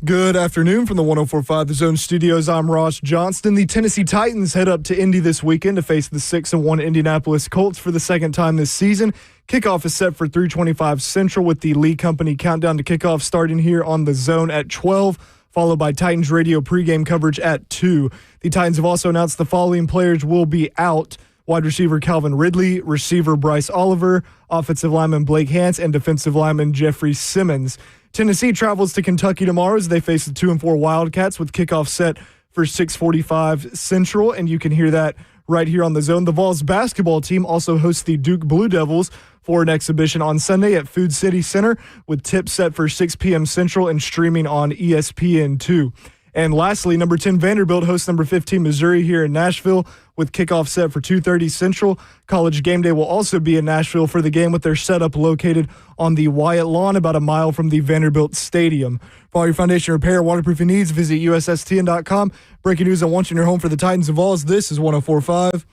Good afternoon from the 104.5 The Zone Studios. I'm Ross Johnston. The Tennessee Titans head up to Indy this weekend to face the 6-1 Indianapolis Colts for the second time this season. Kickoff is set for 3:25 Central with the Lee Company countdown to kickoff starting here on The Zone at 12, followed by Titans radio pregame coverage at 2. The Titans have also announced the following players will be out: wide receiver Calvin Ridley, receiver Bryce Oliver, offensive lineman Blake Hance, and defensive lineman Jeffrey Simmons. Tennessee travels to Kentucky tomorrow as they face the 2-4 Wildcats with kickoff set for 6:45 Central, and you can hear that right here on The Zone. The Vols basketball team also hosts the Duke Blue Devils for an exhibition on Sunday at Food City Center with tip set for 6 p.m. Central and streaming on ESPN2. And lastly, number 10 Vanderbilt hosts number 15 Missouri here in Nashville with kickoff set for 2:30 Central. College Game Day will also be in Nashville for the game with their setup located on the Wyatt Lawn about a mile from the Vanderbilt Stadium. For all your foundation repair, waterproofing needs, visit USSTN.com. Breaking news on once in your home for the Titans and Vols. This is 104.5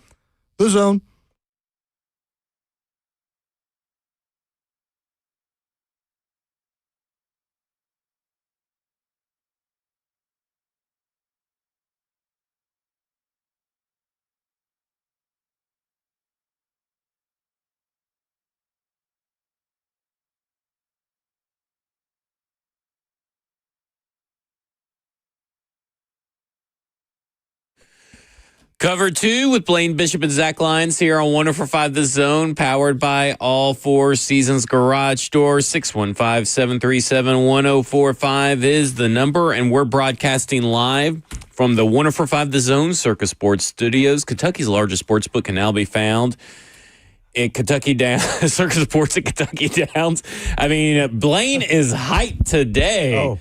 The Zone. Cover 2 with Blaine Bishop and Zach Lyons here on 104.5 The Zone, powered by All Four Seasons Garage Door. 615-737-1045 is the number, and we're broadcasting live from the 104.5 The Zone Circus Sports Studios. Kentucky's largest sports book can now be found at Kentucky Downs, Circus Sports at Kentucky Downs. I mean, Blaine is hyped today. Oh.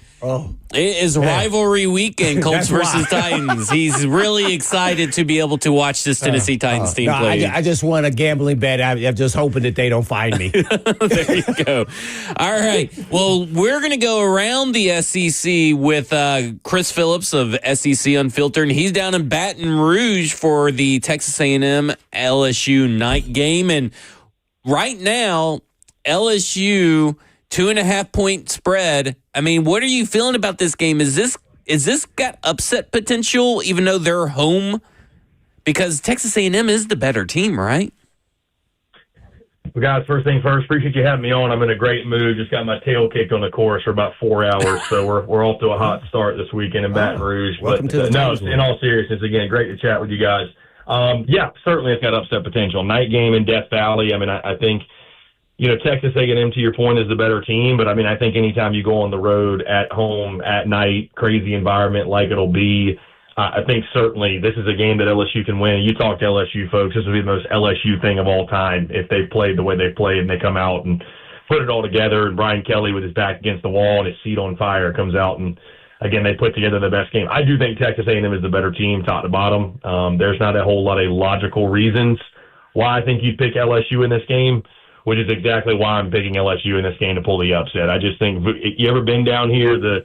It is rivalry weekend, Colts versus Titans. He's really excited to be able to watch this Tennessee Titans team play. I just want a gambling bet. I'm just hoping that they don't find me. There you go. All right. Well, we're going to go around the SEC with Chris Phillips of SEC Unfiltered. And he's down in Baton Rouge for the Texas A&M LSU night game. And right now, LSU 2.5-point spread. I mean, what are you feeling about this game? Is this got upset potential, even though they're home? Because Texas A&M is the better team, right? Well, guys, first thing first, appreciate you having me on. I'm in a great mood. Just got my tail kicked on the course for about 4 hours, so we're off to a hot start this weekend in Baton Rouge. Welcome to the no, Titans. in all seriousness, again, great to chat with you guys. Yeah, certainly it's got upset potential. Night game in Death Valley. I mean, I think, you know, Texas A&M, to your point, is the better team. But, I mean, I think anytime you go on the road, at home, at night, crazy environment like it'll be, I think certainly this is a game that LSU can win. You talk to LSU folks, this will be the most LSU thing of all time if they played the way they played and they come out and put it all together. And Brian Kelly with his back against the wall and his seat on fire comes out and, again, they put together the best game. I do think Texas A&M is the better team, top to bottom. There's not a whole lot of logical reasons why I think you'd pick LSU in this game, which is exactly why I'm picking LSU in this game to pull the upset. I just think, you ever been down here, the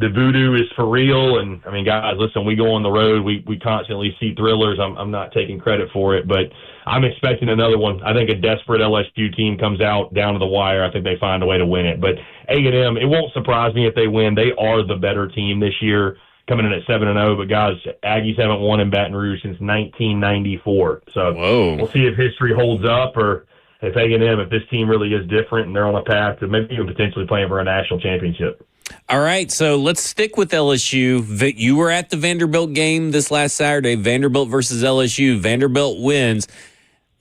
voodoo is for real. And, I mean, guys, listen, we go on the road. We constantly see thrillers. I'm not taking credit for it, but I'm expecting another one. I think a desperate LSU team comes out down to the wire. I think they find a way to win it. But A&M, it won't surprise me if they win. They are the better team this year, coming in at 7-0. But, guys, Aggies haven't won in Baton Rouge since 1994. So We'll see if history holds up, or if A&M, if this team really is different and they're on a path to maybe even potentially playing for a national championship. All right, so let's stick with LSU. You were at the Vanderbilt game this last Saturday, Vanderbilt versus LSU. Vanderbilt wins.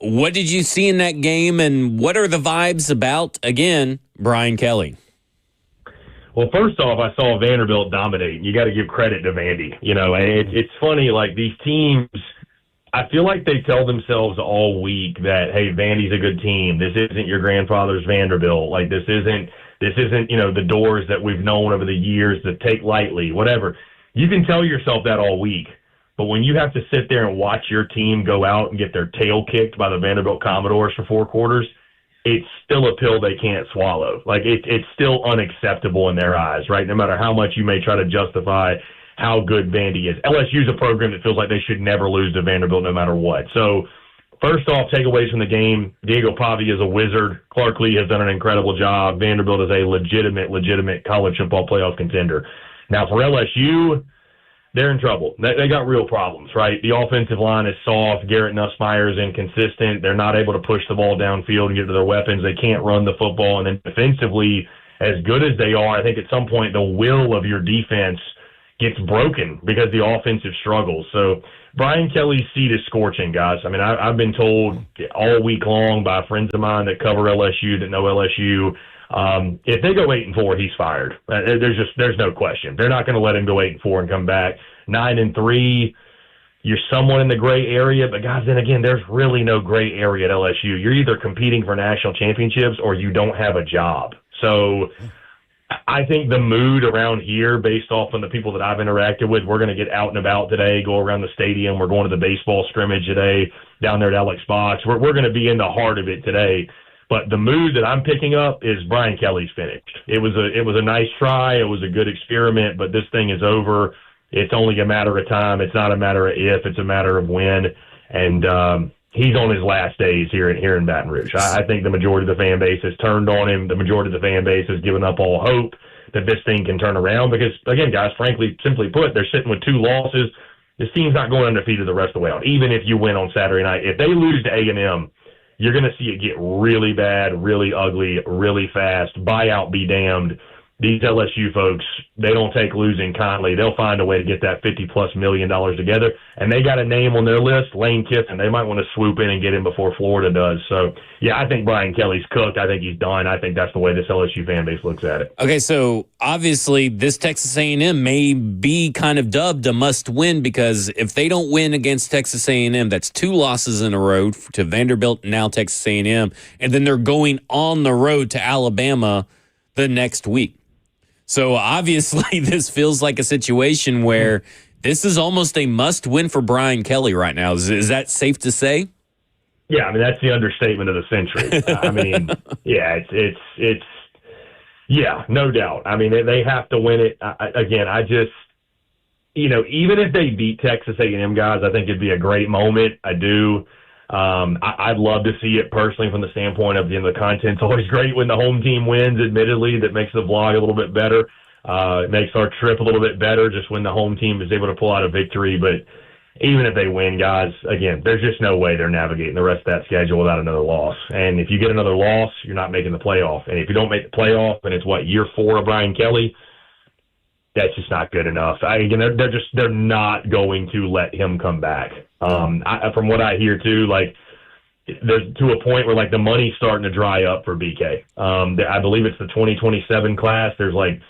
What did you see in that game, and what are the vibes about, again, Brian Kelly? Well, first off, I saw Vanderbilt dominate. You got to give credit to Vandy. You know, it's funny, like these teams – I feel like they tell themselves all week that, hey, Vandy's a good team. This isn't your grandfather's Vanderbilt. Like, this isn't, you know, the doors that we've known over the years to take lightly, whatever. You can tell yourself that all week. But when you have to sit there and watch your team go out and get their tail kicked by the Vanderbilt Commodores for 4 quarters, it's still a pill they can't swallow. Like, it's still unacceptable in their eyes, right? No matter how much you may try to justify how good Vandy is. LSU's a program that feels like they should never lose to Vanderbilt no matter what. So, first off, takeaways from the game, Diego Pavia is a wizard. Clark Lee has done an incredible job. Vanderbilt is a legitimate college football playoff contender. Now, for LSU, they're in trouble. They got real problems, right? The offensive line is soft. Garrett Nussmeier is inconsistent. They're not able to push the ball downfield and get to their weapons. They can't run the football. And then defensively, as good as they are, I think at some point the will of your defense gets broken because the offensive struggles. So Brian Kelly's seat is scorching, guys. I mean, I've been told all week long by friends of mine that cover LSU, that know LSU, if they go 8-4, he's fired. There's no question. They're not going to let him go 8-4 and come back 9-3. You're somewhat in the gray area, but guys, then again, there's really no gray area at LSU. You're either competing for national championships or you don't have a job. So I think the mood around here, based off on the people that I've interacted with, we're going to get out and about today, go around the stadium. We're going to the baseball scrimmage today down there at Alex Box. We're going to be in the heart of it today. But the mood that I'm picking up is Brian Kelly's finished. It was a nice try. It was a good experiment, but this thing is over. It's only a matter of time. It's not a matter of if. It's a matter of when. And he's on his last days here in Baton Rouge. I think the majority of the fan base has turned on him. The majority of the fan base has given up all hope that this thing can turn around because, again, guys, frankly, simply put, they're sitting with 2 losses. This team's not going undefeated the rest of the way out, even if you win on Saturday night. If they lose to A&M, you're going to see it get really bad, really ugly, really fast. Buyout be damned. These LSU folks, they don't take losing kindly. They'll find a way to get that $50+ million together. And they got a name on their list, Lane Kiffin. They might want to swoop in and get him before Florida does. So, yeah, I think Brian Kelly's cooked. I think he's done. I think that's the way this LSU fan base looks at it. Okay, so obviously this Texas A&M may be kind of dubbed a must-win because if they don't win against Texas A&M, that's 2 losses in a row to Vanderbilt and now Texas A&M, and then they're going on the road to Alabama the next week. So obviously this feels like a situation where this is almost a must-win for Brian Kelly right now. Is that safe to say? Yeah, I mean, that's the understatement of the century. I mean, yeah, it's yeah, no doubt. I mean, they have to win it. Again, I just, even if they beat Texas A&M, guys, I think it'd be a great moment. I do. I'd love to see it personally from the standpoint of the content's always great when the home team wins, admittedly. That makes the vlog a little bit better. It makes our trip a little bit better just when the home team is able to pull out a victory. But even if they win, guys, again, there's just no way they're navigating the rest of that schedule without another loss. And if you get another loss, you're not making the playoff. And if you don't make the playoff, and it's year 4 of Brian Kelly, that's just not good enough. They're not going to let him come back. From what I hear too, there's to a point where the money's starting to dry up for BK. I believe it's the 2027 class. There's 6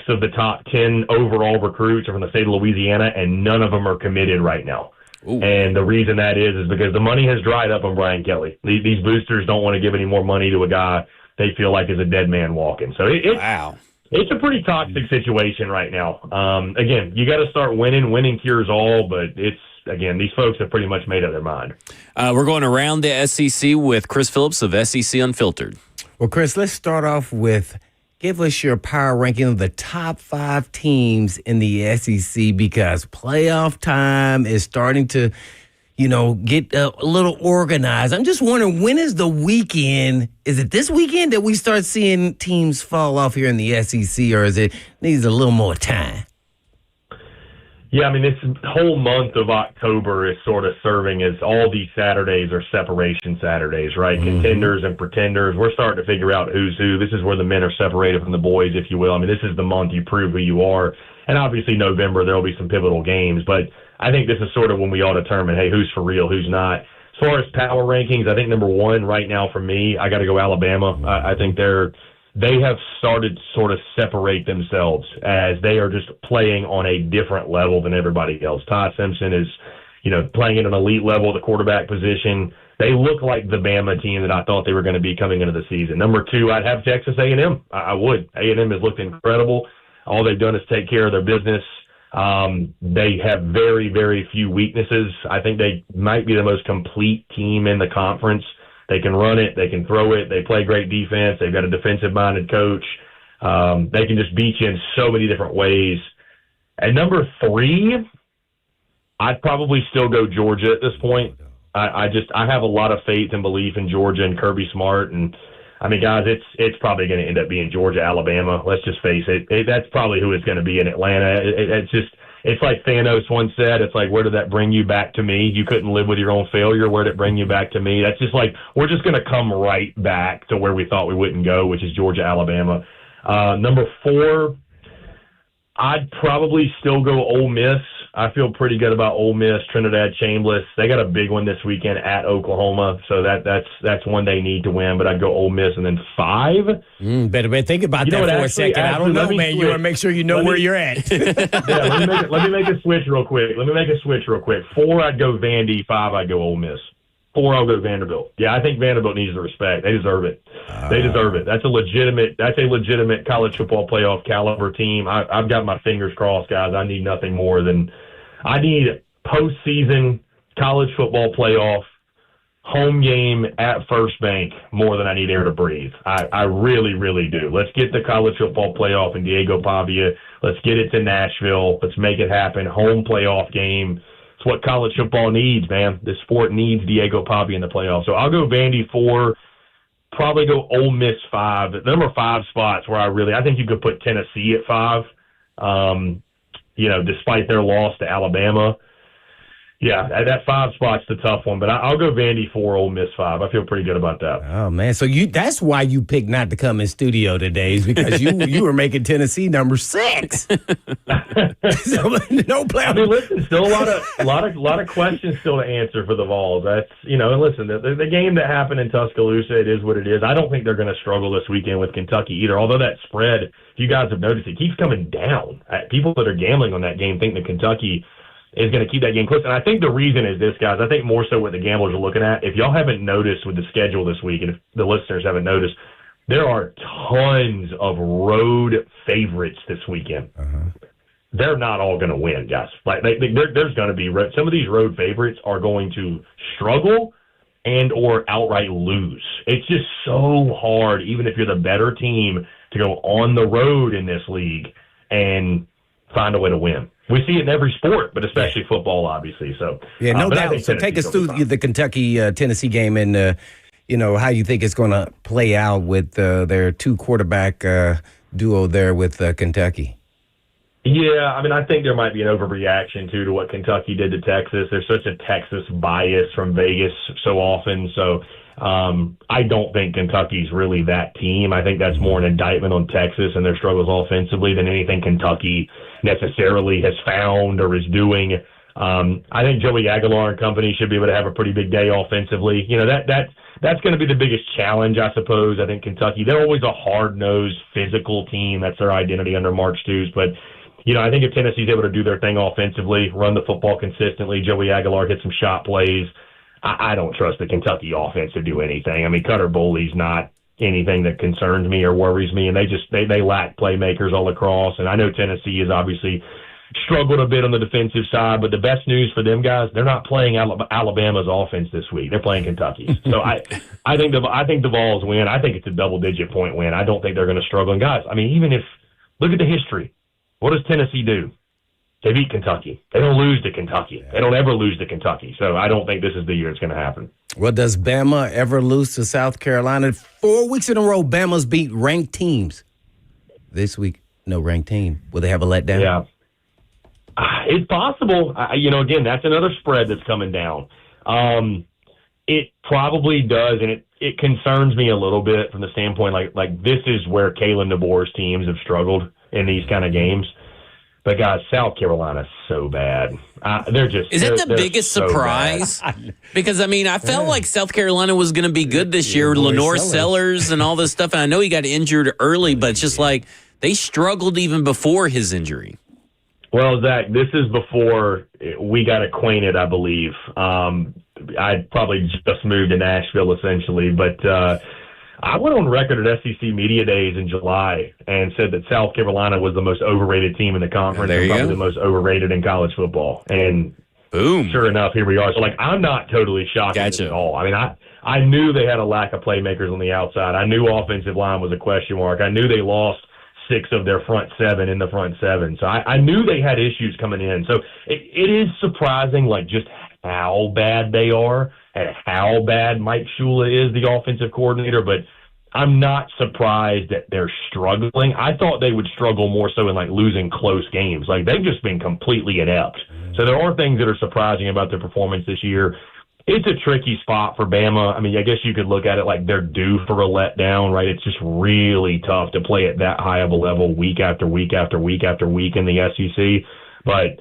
of the top 10 overall recruits are from the state of Louisiana, and none of them are committed right now. Ooh. And the reason that is because the money has dried up on Brian Kelly. These boosters don't want to give any more money to a guy they feel like is a dead man walking. So wow. It's a pretty toxic situation right now. Again, you got to start winning. Winning cures all, but these folks have pretty much made up their mind. We're going around the SEC with Chris Phillips of SEC Unfiltered. Well, Chris, let's start off with give us your power ranking of the top 5 teams in the SEC because playoff time is starting to, get a little organized. I'm just wondering, when is the weekend? Is it this weekend that we start seeing teams fall off here in the SEC, or is it needs a little more time? Yeah, I mean, this whole month of October is sort of serving as all these Saturdays are separation Saturdays, right? Mm-hmm. Contenders and pretenders. We're starting to figure out who's who. This is where the men are separated from the boys, if you will. I mean, this is the month you prove who you are. And obviously November, there will be some pivotal games. But I think this is sort of when we all determine, hey, who's for real, who's not. As far as power rankings, I think number 1 right now for me, I got to go Alabama. I think they have started to sort of separate themselves as they are just playing on a different level than everybody else. Todd Simpson is, playing at an elite level at the quarterback position. They look like the Bama team that I thought they were going to be coming into the season. Number 2, I'd have Texas A&M. I would. A&M has looked incredible. All they've done is take care of their business. They have very, very few weaknesses. I think they might be the most complete team in the conference. They can run it. They can throw it. They play great defense. They've got a defensive-minded coach. They can just beat you in so many different ways. And number 3, I'd probably still go Georgia at this point. I have a lot of faith and belief in Georgia and Kirby Smart, and I mean, guys, it's probably going to end up being Georgia, Alabama. Let's just face it. That's probably who it's going to be in Atlanta. It's like Thanos once said, it's like, where did that bring you back to me? You couldn't live with your own failure. Where did it bring you back to me? That's just like, we're just going to come right back to where we thought we wouldn't go, which is Georgia, Alabama. Number 4, I'd probably still go Ole Miss. I feel pretty good about Ole Miss, Trinidad Chambliss. They got a big one this weekend at Oklahoma, so that's one they need to win. But I'd go Ole Miss, and then 5. Better think about that for a second. I don't know, man. You want to make sure you know where you're at. Yeah, let me make a switch real quick. 4, I'd go Vandy. 5, I'd go Ole Miss. 4, I'll go Vanderbilt. Yeah, I think Vanderbilt needs the respect. They deserve it. They deserve it. That's a legitimate college football playoff caliber team. I've got my fingers crossed, guys. I need nothing more than I need postseason college football playoff home game at First Bank more than I need air to breathe. I really, really do. Let's get the college football playoff in Diego Pavia. Let's get it to Nashville. Let's make it happen. Home playoff game. It's what college football needs, man. The sport needs Diego Pavia in the playoffs. So I'll go Vandy 4, probably go Ole Miss 5. The number 5 spots where I think you could put Tennessee at 5. Despite their loss to Alabama. Yeah, that 5 spot's the tough one, but I'll go Vandy 4, Ole Miss 5. I feel pretty good about that. Oh, man. So that's why you picked not to come in studio today, is because you were making Tennessee number 6. So, no plan. I mean, listen, still a lot of questions still to answer for the Vols. That's, and listen, the game that happened in Tuscaloosa, it is what it is. I don't think they're going to struggle this weekend with Kentucky either, although that spread, if you guys have noticed, it keeps coming down. People that are gambling on that game think that Kentucky is going to keep that game close. And I think the reason is this, guys. I think more so what the gamblers are looking at. If y'all haven't noticed with the schedule this week, and if the listeners haven't noticed, there are tons of road favorites this weekend. They're not all going to win, guys. There's going to be some of these road favorites are going to struggle and or outright lose. It's just so hard, even if you're the better team, to go on the road in this league and find a way to win. We see it in every sport, but especially football, obviously. So yeah, no doubt. So take us through the Kentucky-Tennessee game and, how you think it's going to play out with their 2 quarterback duo there with Kentucky. Yeah, I mean, I think there might be an overreaction, to what Kentucky did to Texas. There's such a Texas bias from Vegas so often. So I don't think Kentucky's really that team. I think that's more an indictment on Texas and their struggles offensively than anything Kentucky necessarily has found or is doing. I think Joey Aguilar and company should be able to have a pretty big day offensively. That's going to be the biggest challenge, I suppose. I think Kentucky, they're always a hard-nosed, physical team. That's their identity under Mark Stoops. But, I think if Tennessee's able to do their thing offensively, run the football consistently, Joey Aguilar hit some shot plays, I don't trust the Kentucky offense to do anything. I mean, Cutter Boley's not anything that concerns me or worries me, and they lack playmakers all across. And I know Tennessee has obviously struggled a bit on the defensive side, but the best news for them, guys, they're not playing Alabama's offense this week. They're playing Kentucky's. So I think the Vols win. I think it's a double-digit point win. I don't think they're going to struggle. And guys, I mean, even if look at the history, what does Tennessee do? They beat Kentucky. They don't lose to Kentucky. They don't ever lose to Kentucky. So I don't think this is the year it's going to happen. Well, does Bama ever lose to South Carolina? 4 weeks in a row, Bama's beat ranked teams. This week, no ranked team. Will they have a letdown? Yeah. It's possible. Again, that's another spread that's coming down. It probably does, and it concerns me a little bit from the standpoint like this is where Kalen DeBoer's teams have struggled in these kind of games. But, guys, South Carolina's so bad. They're just – Is that the biggest surprise? Because, I mean, I felt like South Carolina was going to be good this year. Lenore Sellers and all this stuff. And I know he got injured early, but it's just like they struggled even before his injury. Well, Zach, this is before we got acquainted, I believe. I probably just moved to Nashville, essentially. But I went on record at SEC Media Days in July and said that South Carolina was the most overrated team in the conference and probably the most overrated in college football. And boom, sure enough, here we are. So, I'm not totally shocked at all. I mean, I knew they had a lack of playmakers on the outside. I knew offensive line was a question mark. I knew they lost 6 of their front 7 in the front 7. So I knew they had issues coming in. So it is surprising, just how bad they are and how bad Mike Shula is, the offensive coordinator. But I'm not surprised that they're struggling. I thought they would struggle more so in like losing close games. Like they've just been completely inept. So there are things that are surprising about their performance this year. It's a tricky spot for Bama. I mean, I guess you could look at it like they're due for a letdown, right? It's just really tough to play at that high of a level week after week after week after week in the SEC. But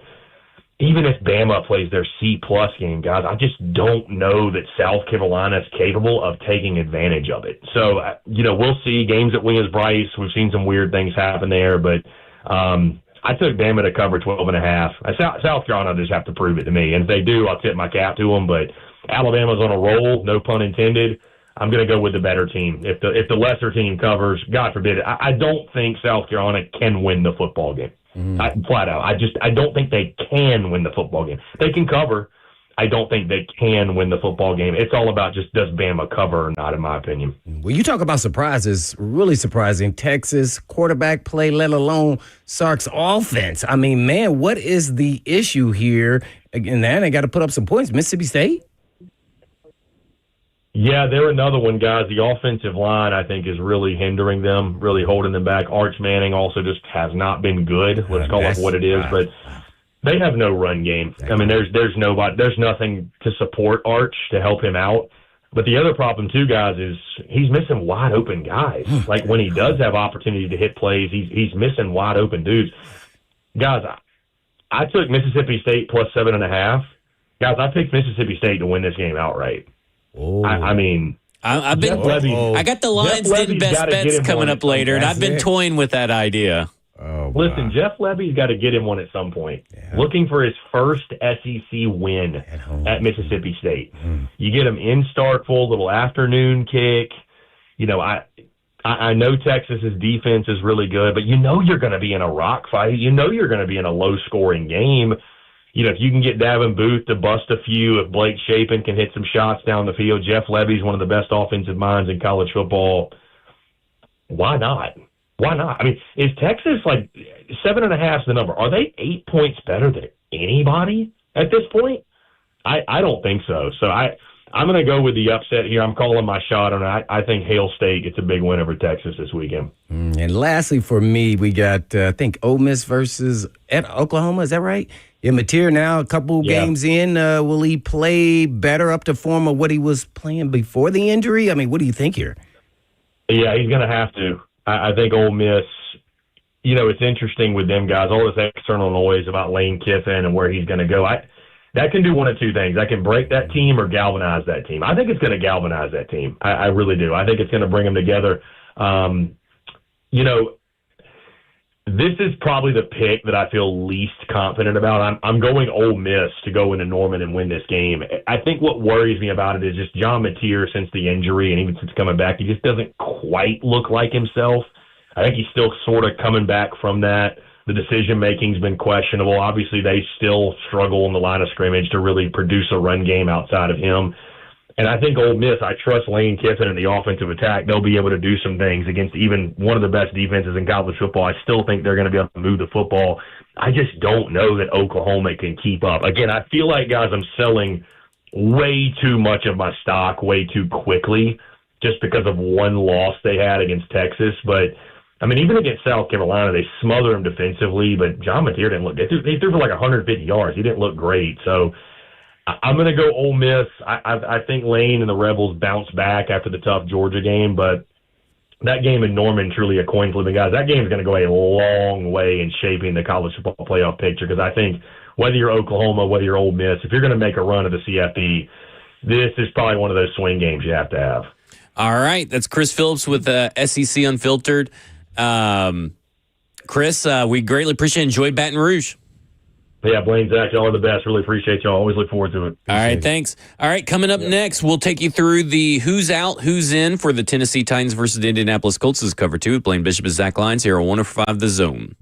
even if Bama plays their C-plus game, guys, I just don't know that South Carolina is capable of taking advantage of it. So, we'll see. Games at Williams-Brice, we've seen some weird things happen there, but I took Bama to cover 12.5. South Carolina just have to prove it to me. And if they do, I'll tip my cap to them. But Alabama's on a roll, no pun intended. I'm going to go with the better team. If the lesser team covers, God forbid it, I don't think South Carolina can win the football game. Flat out. I don't think they can win the football game. They can cover. I don't think they can win the football game. It's all about just does Bama cover or not, in my opinion. Well, you talk about surprises, really surprising. Texas quarterback play, let alone Sark's offense. I mean, man, what is the issue here? Again, they got to put up some points. Mississippi State? Yeah, they're another one, guys. The offensive line, I think, is really hindering them, really holding them back. Arch Manning also just has not been good. Let's call it what it is. But they have no run game. I mean, there's nothing to support Arch to help him out. But the other problem, too, guys, is he's missing wide open guys. Like when he does have opportunity to hit plays, he's missing wide open dudes. Guys, I took Mississippi State plus 7.5. Guys, I picked Mississippi State to win this game outright. Oh. I mean, I got the Lions did best bets coming up later, and I've been toying with that idea. Oh, listen, Jeff Levy's got to get him one at some point. Yeah. Looking for his first SEC win at Mississippi State. You get him in Starkville, little afternoon kick. I know Texas's defense is really good, but you're going to be in a rock fight. You're going to be in a low-scoring game. If you can get Davin Booth to bust a few, if Blake Shapen can hit some shots down the field, Jeff Levy's one of the best offensive minds in college football. Why not? Why not? I mean, is Texas like 7.5 is the number? Are they 8 points better than anybody at this point? I don't think so. So I'm going to go with the upset here. I'm calling my shot on it. I think Hail State gets a big win over Texas this weekend. And lastly, for me, we got, I think, Ole Miss versus at Oklahoma. Is that right? Yeah, Mateer now a couple games in. Will he play better up to form of what he was playing before the injury? I mean, what do you think here? Yeah, he's going to have to. I think Ole Miss, it's interesting with them guys, all this external noise about Lane Kiffin and where he's going to go. That can do one of two things. That can break that team or galvanize that team. I think it's going to galvanize that team. I really do. I think it's going to bring them together. This is probably the pick that I feel least confident about. I'm going Ole Miss to go into Norman and win this game. I think what worries me about it is just John Mateer since the injury and even since coming back, he just doesn't quite look like himself. I think he's still sort of coming back from that. The decision-making's been questionable. Obviously, they still struggle in the line of scrimmage to really produce a run game outside of him. And I think Ole Miss, I trust Lane Kiffin in the offensive attack. They'll be able to do some things against even one of the best defenses in college football. I still think they're going to be able to move the football. I just don't know that Oklahoma can keep up. Again, I feel like, guys, I'm selling way too much of my stock way too quickly just because of one loss they had against Texas. But, I mean, even against South Carolina, they smothered them defensively, but John Mateer didn't look – they threw for like 150 yards. He didn't look great. So, I'm going to go Ole Miss. I think Lane and the Rebels bounce back after the tough Georgia game, but that game in Norman, truly a coin flip. And guys, that game is going to go a long way in shaping the college football playoff picture because I think whether you're Oklahoma, whether you're Ole Miss, if you're going to make a run of the CFP, this is probably one of those swing games you have to have. All right. That's Chris Phillips with SEC Unfiltered. Chris, we greatly appreciate it. Enjoy Baton Rouge. Yeah, Blaine, Zach, y'all are the best. Really appreciate y'all. Always look forward to it. All right, thanks. All right, coming up next, we'll take you through the who's out, who's in for the Tennessee Titans versus the Indianapolis Colts. This is cover 2 with Blaine Bishop and Zach Lyons here on 105 The Zone.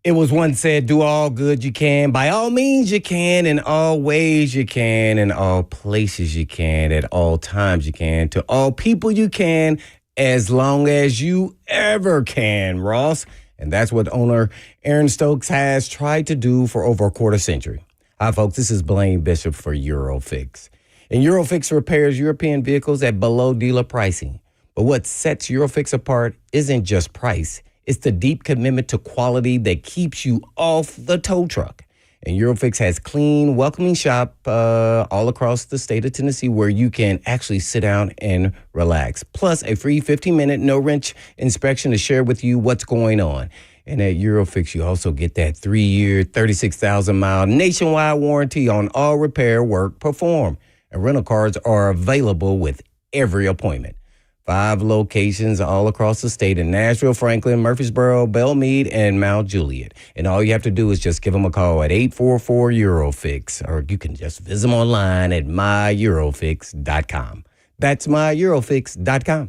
It was once said, do all good you can. By all means you can, in all ways you can, in all places you can, at all times you can, to all people you can, as long as you ever can, Ross. And that's what owner Aaron Stokes has tried to do for over a quarter century. Hi, folks. This is Blaine Bishop for Eurofix. And Eurofix repairs European vehicles at below dealer pricing. But what sets Eurofix apart isn't just price. It's the deep commitment to quality that keeps you off the tow truck. And Eurofix has clean, welcoming shop all across the state of Tennessee where you can actually sit down and relax. Plus a free 15-minute no-wrench inspection to share with you what's going on. And at Eurofix, you also get that 3-year, 36,000-mile nationwide warranty on all repair work performed. And rental cars are available with every appointment. 5 locations all across the state in Nashville, Franklin, Murfreesboro, Belmead, and Mount Juliet. And all you have to do is just give them a call at 844-EUROFIX, or you can just visit them online at myEurofix.com. That's myEurofix.com.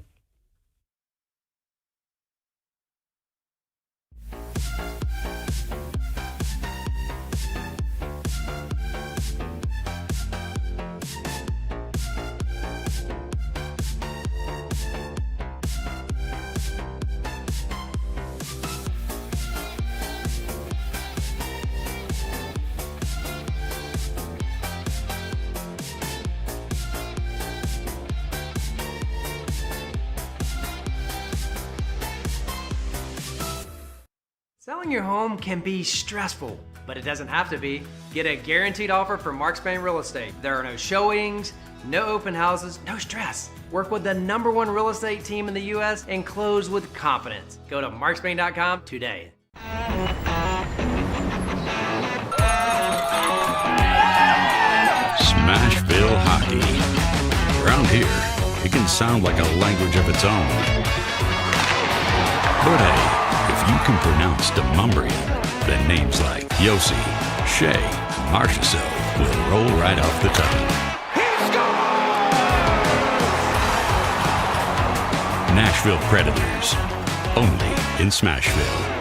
Selling your home can be stressful, but it doesn't have to be. Get a guaranteed offer from Mark Spain Real Estate. There are no showings, no open houses, no stress. Work with the #1 real estate team in the U.S. and close with confidence. Go to markspain.com today. Smashville hockey. Around here, it can sound like a language of its own. But hey, if you can pronounce Demumbrian, then names like Yossi, Shea, and Marchessault will roll right off the tongue. Nashville Predators, only in Smashville.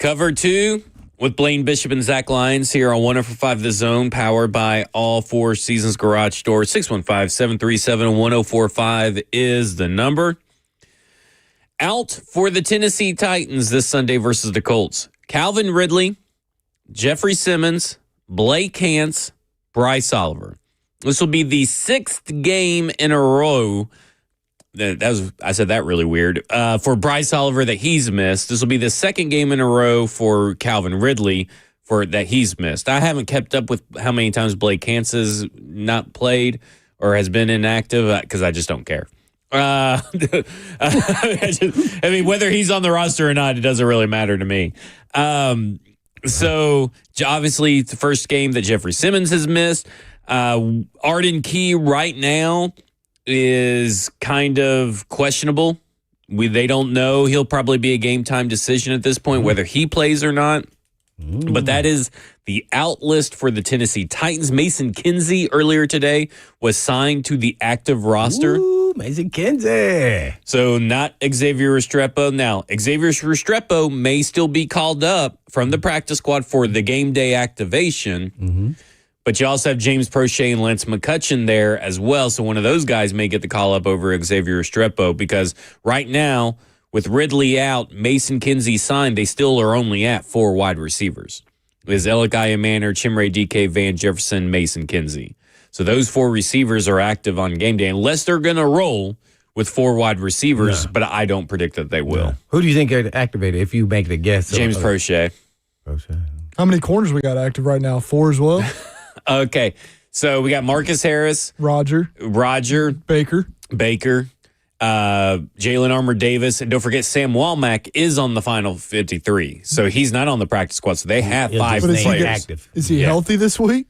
Cover 2 with Blaine Bishop and Zach Lyons here on 104.5 The Zone, powered by All Four Seasons Garage Door. 615-737-1045 is the number. Out for the Tennessee Titans this Sunday versus the Colts. Calvin Ridley, Jeffrey Simmons, Blake Hance, Bryce Oliver. This will be the 6th game in a row. I said that really weird. For Bryce Oliver that he's missed. This will be the 2nd game in a row for Calvin Ridley that he's missed. I haven't kept up with how many times Blake Hance has not played or has been inactive because I just don't care. I mean, whether he's on the roster or not, it doesn't really matter to me. So obviously, the first game that Jeffrey Simmons has missed. Arden Key right now is kind of questionable. They don't know. He'll probably be a game time decision at this point, whether he plays or not. But that is the out list for the Tennessee Titans. Mason Kinsey earlier today was signed to the active roster. Ooh, Mason Kinsey. So not Xavier Restrepo. Now, Xavier Restrepo may still be called up from the practice squad for the game day activation. But you also have James Prochet and Lance McCutcheon there as well. So one of those guys may get the call up over Xavier Restrepo because right now, with Ridley out, Mason Kinsey signed, they still are only at 4 wide receivers. Is Elikiah Manor, Chimere DK, Van Jefferson, Mason Kinsey. So those 4 receivers are active on game day, unless they're going to roll with 4 wide receivers, but I don't predict that they will. Who do you think are activated if you make the guess? James Prochet. How many corners we got active right now? 4 as well? Okay, so we got Marcus Harris, Roger, Baker, Jalen Armour Davis, and don't forget Sam Walmack is on the final 53, so he's not on the practice squad. So they have 5 players active. Is he healthy this week?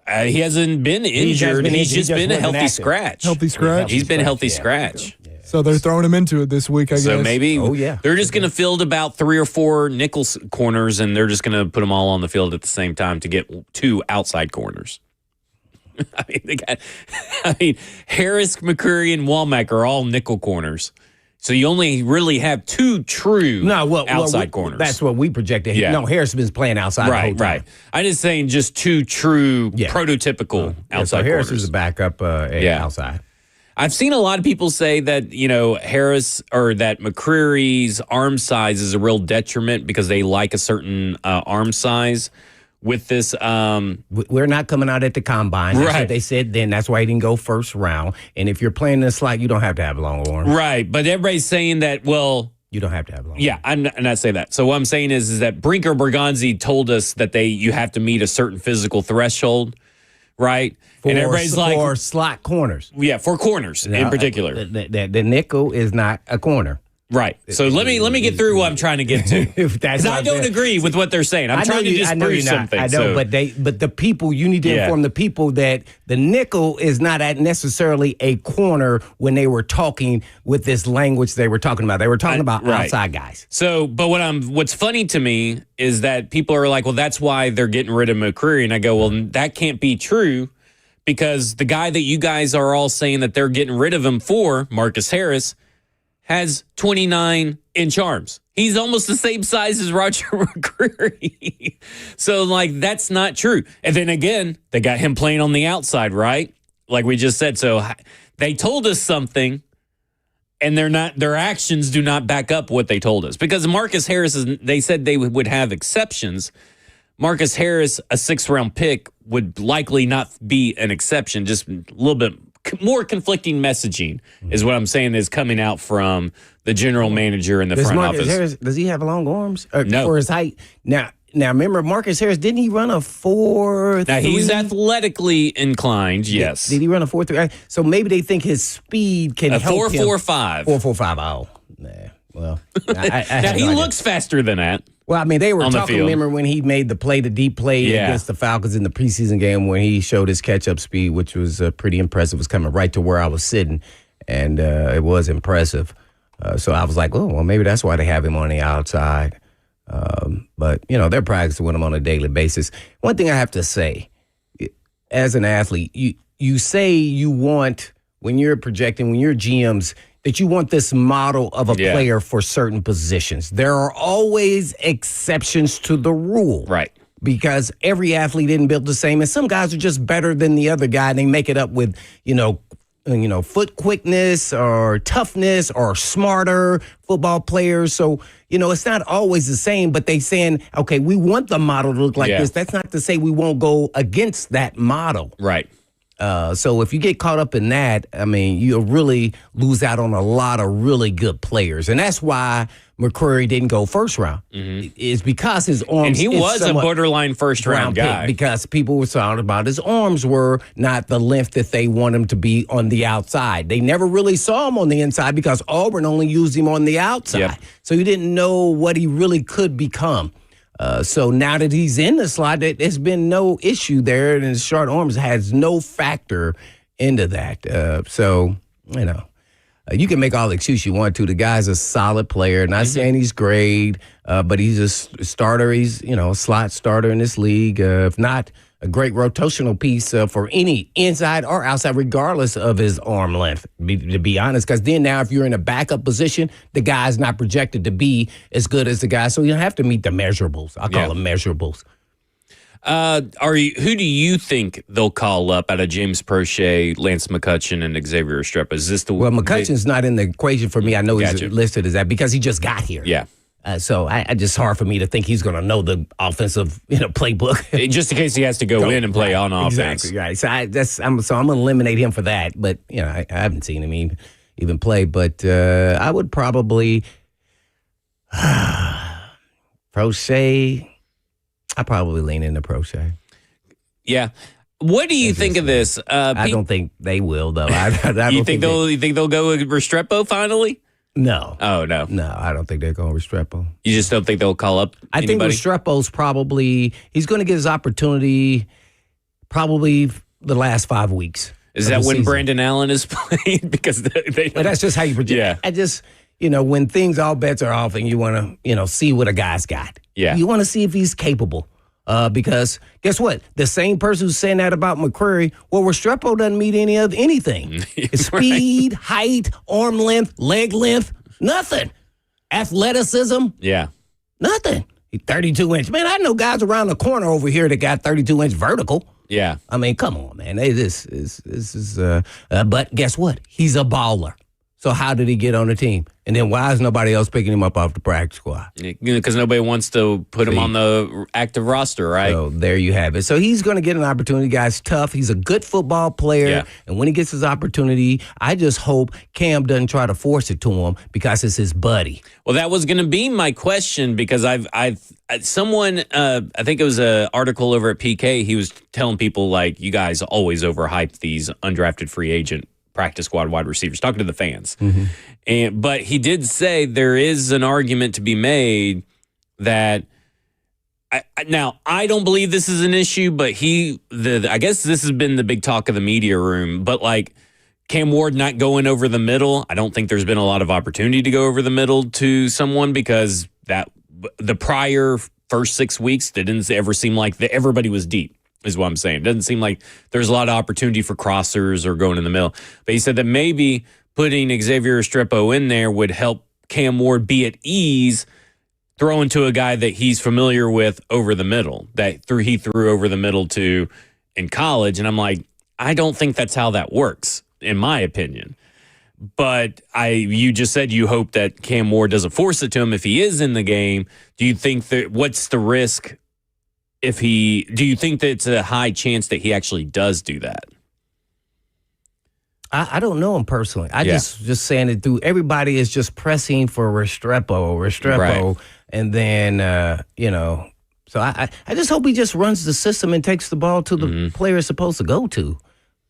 He hasn't been injured. He's just been a healthy scratch. Healthy scratch? He's been a healthy scratch. So they're throwing him into it this week, I guess. So maybe they're just going to field about 3 or 4 nickel corners, and they're just going to put them all on the field at the same time to get 2 outside corners. I mean, Harris, McCreary, and Walmack are all nickel corners. So you only really have 2 true outside corners. That's what we projected. Yeah. No, Harris has been playing outside the whole time. Right. I'm just saying just 2 true prototypical outside so Harris corners. is a backup outside. I've seen a lot of people say that, Harris or that McCreary's arm size is a real detriment because they like a certain arm size with this. We're not coming out at the combine. That's what they said then. That's why he didn't go first round. And if you're playing this slot, you don't have to have long arms. Right. But everybody's saying that, you don't have to have long arms. Yeah, I'm not saying that. So what I'm saying is that Brinker Berganzi told us that you have to meet a certain physical threshold. Right? And everybody's like... For slot corners. Yeah, for corners in particular. The nickel is not a corner. Right. So let me get through what I'm trying to get to. Because I don't agree with what they're saying. I'm trying to disprove something. I know, but the people, you need to inform the people that the nickel is not necessarily a corner when they were talking with this language they were talking about. They were talking about outside guys. So, but what's funny to me is that people are like, well, that's why they're getting rid of McCreary. And I go, well, that can't be true because the guy that you guys are all saying that they're getting rid of him for, Marcus Harris, has 29-inch arms. He's almost the same size as Roger McCreary. So, that's not true. And then again, they got him playing on the outside, right? Like we just said. So they told us something, and their actions do not back up what they told us. Because Marcus Harris, they said they would have exceptions. Marcus Harris, a 6th-round pick, would likely not be an exception, just a little bit more conflicting messaging is what I'm saying is coming out from the general manager in the front office. Harris, does he have long arms? No. For his height? Now, remember, Marcus Harris, didn't he run a 4.3? Now, he's athletically inclined, yes. Did he run a 4.3? So maybe they think his speed can help him. 4.45. 4.45, oh. Nah, well. Now, he looks faster than that. Well, I mean, they were talking, remember, when he made the deep play against the Falcons in the preseason game when he showed his catch-up speed, which was pretty impressive. It was coming right to where I was sitting, and it was impressive. So I was like, oh, well, maybe that's why they have him on the outside. But, they're practicing with him on a daily basis. One thing I have to say, as an athlete, you say you want, when you're projecting, when you're GMs, that you want this model of a player for certain positions. There are always exceptions to the rule. Right. Because every athlete isn't built the same, and some guys are just better than the other guy, and they make it up with, foot quickness or toughness or smarter football players. So, it's not always the same, but they saying, okay, we want the model to look like this. That's not to say we won't go against that model. Right. So if you get caught up in that, I mean, you'll really lose out on a lot of really good players. And that's why McCreary didn't go first round. It's because his arms. And he was a borderline first round guy. Because people were talking about his arms were not the length that they want him to be on the outside. They never really saw him on the inside because Auburn only used him on the outside. Yep. So you didn't know what he really could become. So now that he's in the slot, there's been no issue there, and his short arms has no factor into that. You can make all the excuse you want to. The guy's a solid player. Not saying he's great, but he's a starter. He's, a slot starter in this league. If not, a great rotational piece for any inside or outside, regardless of his arm length, to be honest. Because then now if you're in a backup position, the guy's not projected to be as good as the guy. So you have to meet the measurables. I call them measurables. Who do you think they'll call up out of James Prochet, Lance McCutcheon, and Xavier Restrepo? Is this the McCutcheon's not in the equation for me. I know he's listed as that because he just got here. Yeah. So I just hard for me to think he's going to know the offensive playbook. Just in case he has to go in and play on offense. Exactly, right. So I'm going to eliminate him for that. But, I haven't seen him even play. But I would probably Prochet. I probably lean into Prochet. Yeah. What do you think of this? I don't think they will, though. You think they'll go with Restrepo finally? No. Oh, no. No, I don't think they're going to Restrepo. You just don't think they'll call up anybody? I think Restrepo's he's going to get his opportunity probably the last 5 weeks. Is that when season. Brandon Allen is playing? Because that's just how you project. Yeah. I just, when all bets are off and you want to, see what a guy's got. Yeah. You want to see if he's capable. Because guess what? The same person who's saying that about McCreary, Restrepo doesn't meet anything. Speed, height, arm length, leg length, nothing. Athleticism, nothing. He's 32-inch. Man, I know guys around the corner over here that got 32-inch vertical. Yeah. I mean, come on, man. Hey, this is. But guess what? He's a baller. So how did he get on the team? And then why is nobody else picking him up off the practice squad? Because nobody wants to put him on the active roster, right? So there you have it. So he's going to get an opportunity. Guy's tough. He's a good football player. Yeah. And when he gets his opportunity, I just hope Cam doesn't try to force it to him because it's his buddy. Well, that was going to be my question because someone, I think it was an article over at PK, he was telling people like, you guys always overhype these undrafted free agent practice squad wide receivers, talking to the fans. But he did say there is an argument to be made that now I don't believe this is an issue, but I guess this has been the big talk of the media room, but like Cam Ward not going over the middle, I don't think there's been a lot of opportunity to go over the middle to someone because the prior first 6 weeks, it didn't ever seem like everybody was deep. Is what I'm saying. It doesn't seem like there's a lot of opportunity for crossers or going in the middle. But he said that maybe putting Xavier Restrepo in there would help Cam Ward be at ease throwing to a guy that he's familiar with over the middle, that he threw over the middle to in college. And I'm like, I don't think that's how that works, in my opinion. But you just said you hope that Cam Ward doesn't force it to him if he is in the game. Do you think that what's the risk? Do you think that it's a high chance that he actually does do that? I don't know him personally. Just saying it through. Everybody is just pressing for Restrepo, right. And then, so I just hope he just runs the system and takes the ball to the player it's supposed to go to.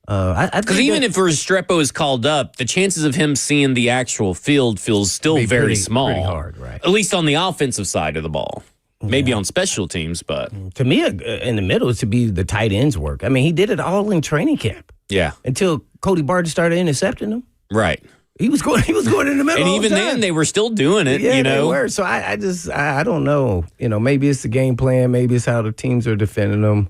Because even if Restrepo is called up, the chances of him seeing the actual field feels still very small. Pretty hard, right? At least on the offensive side of the ball. Maybe on special teams, but to me, in the middle, it should be the tight ends work. I mean, he did it all in training camp. Yeah, until Cody Barton started intercepting them. Right. He was going in the middle, and even then, they were still doing it. Yeah, they were. So I don't know. Maybe it's the game plan. Maybe it's how the teams are defending them.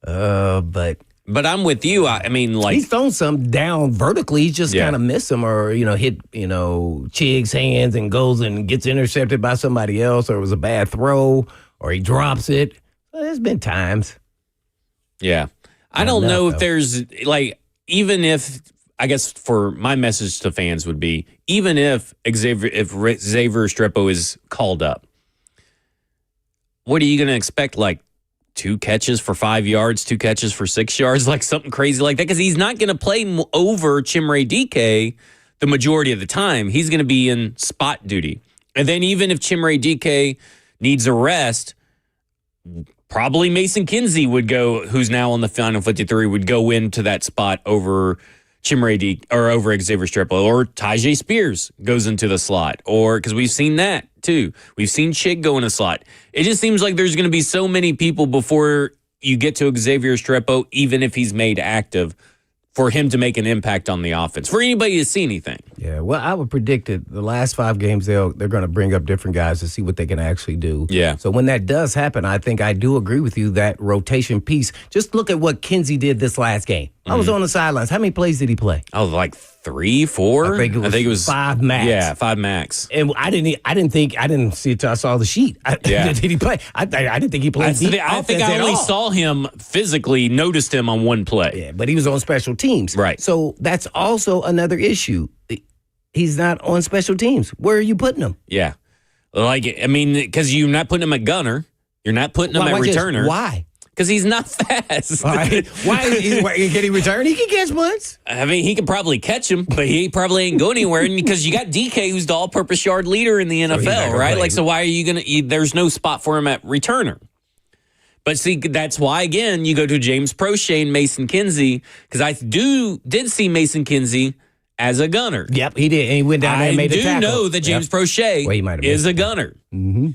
But But I'm with you. I mean, like He's thrown some down vertically. He just Yeah. kind of miss them or, hit, Chig's hands and goes and gets intercepted by somebody else, or it was a bad throw, or he drops it. Well, there's been times. yeah. I don't know if there's like, even if, I guess for my message to fans would be, even if Xavier Restrepo is called up, what are you going to expect? Like 2 catches for 5 yards, 2 catches for 6 yards, like something crazy like that? Because he's not going to play over Chimere Dike the majority of the time. He's going to be in spot duty. And then even if Chimere Dike needs a rest, probably Mason Kinsey would go, who's now on the final 53, would go into that spot over Chimere Dike or over Xavier Restrepo, or Tyjae Spears goes into the slot, or because we've seen that too. We've seen Chig go in a slot. It just seems like there's going to be so many people before you get to Xavier Restrepo, even if he's made active, for him to make an impact on the offense, for anybody to see anything. Yeah, well, I would predict that the last 5 games, they're going to bring up different guys to see what they can actually do. Yeah. So when that does happen, I think I do agree with you, that rotation piece. Just look at what Kinsey did this last game. I was on the sidelines. How many plays did he play? Oh, like 3, 4? I think it was 5 max. Yeah, 5 max. And I didn't see it till I saw the sheet. Yeah. Did he play? I didn't think he played I think I only saw him physically, noticed him on one play. Yeah, but he was on special teams. Right. So that's also another issue. He's not on special teams. Where are you putting him? Yeah. Like, I mean, because you're not putting him at gunner. You're not putting him at returner. Why? Because he's not fast. All right. Why can he return? He can catch punts. I mean, he could probably catch him, but he probably ain't going anywhere. And because you got DK, who's the all-purpose yard leader in the NFL, right? Like, so why are you going to? There's no spot for him at returner. But see, that's why again you go to James Prochet and Mason Kinsey, because I did see Mason Kinsey as a gunner. Yep, he did. And he went down there and made a tackle. I do know that James Prochet is a gunner. Mm-hmm.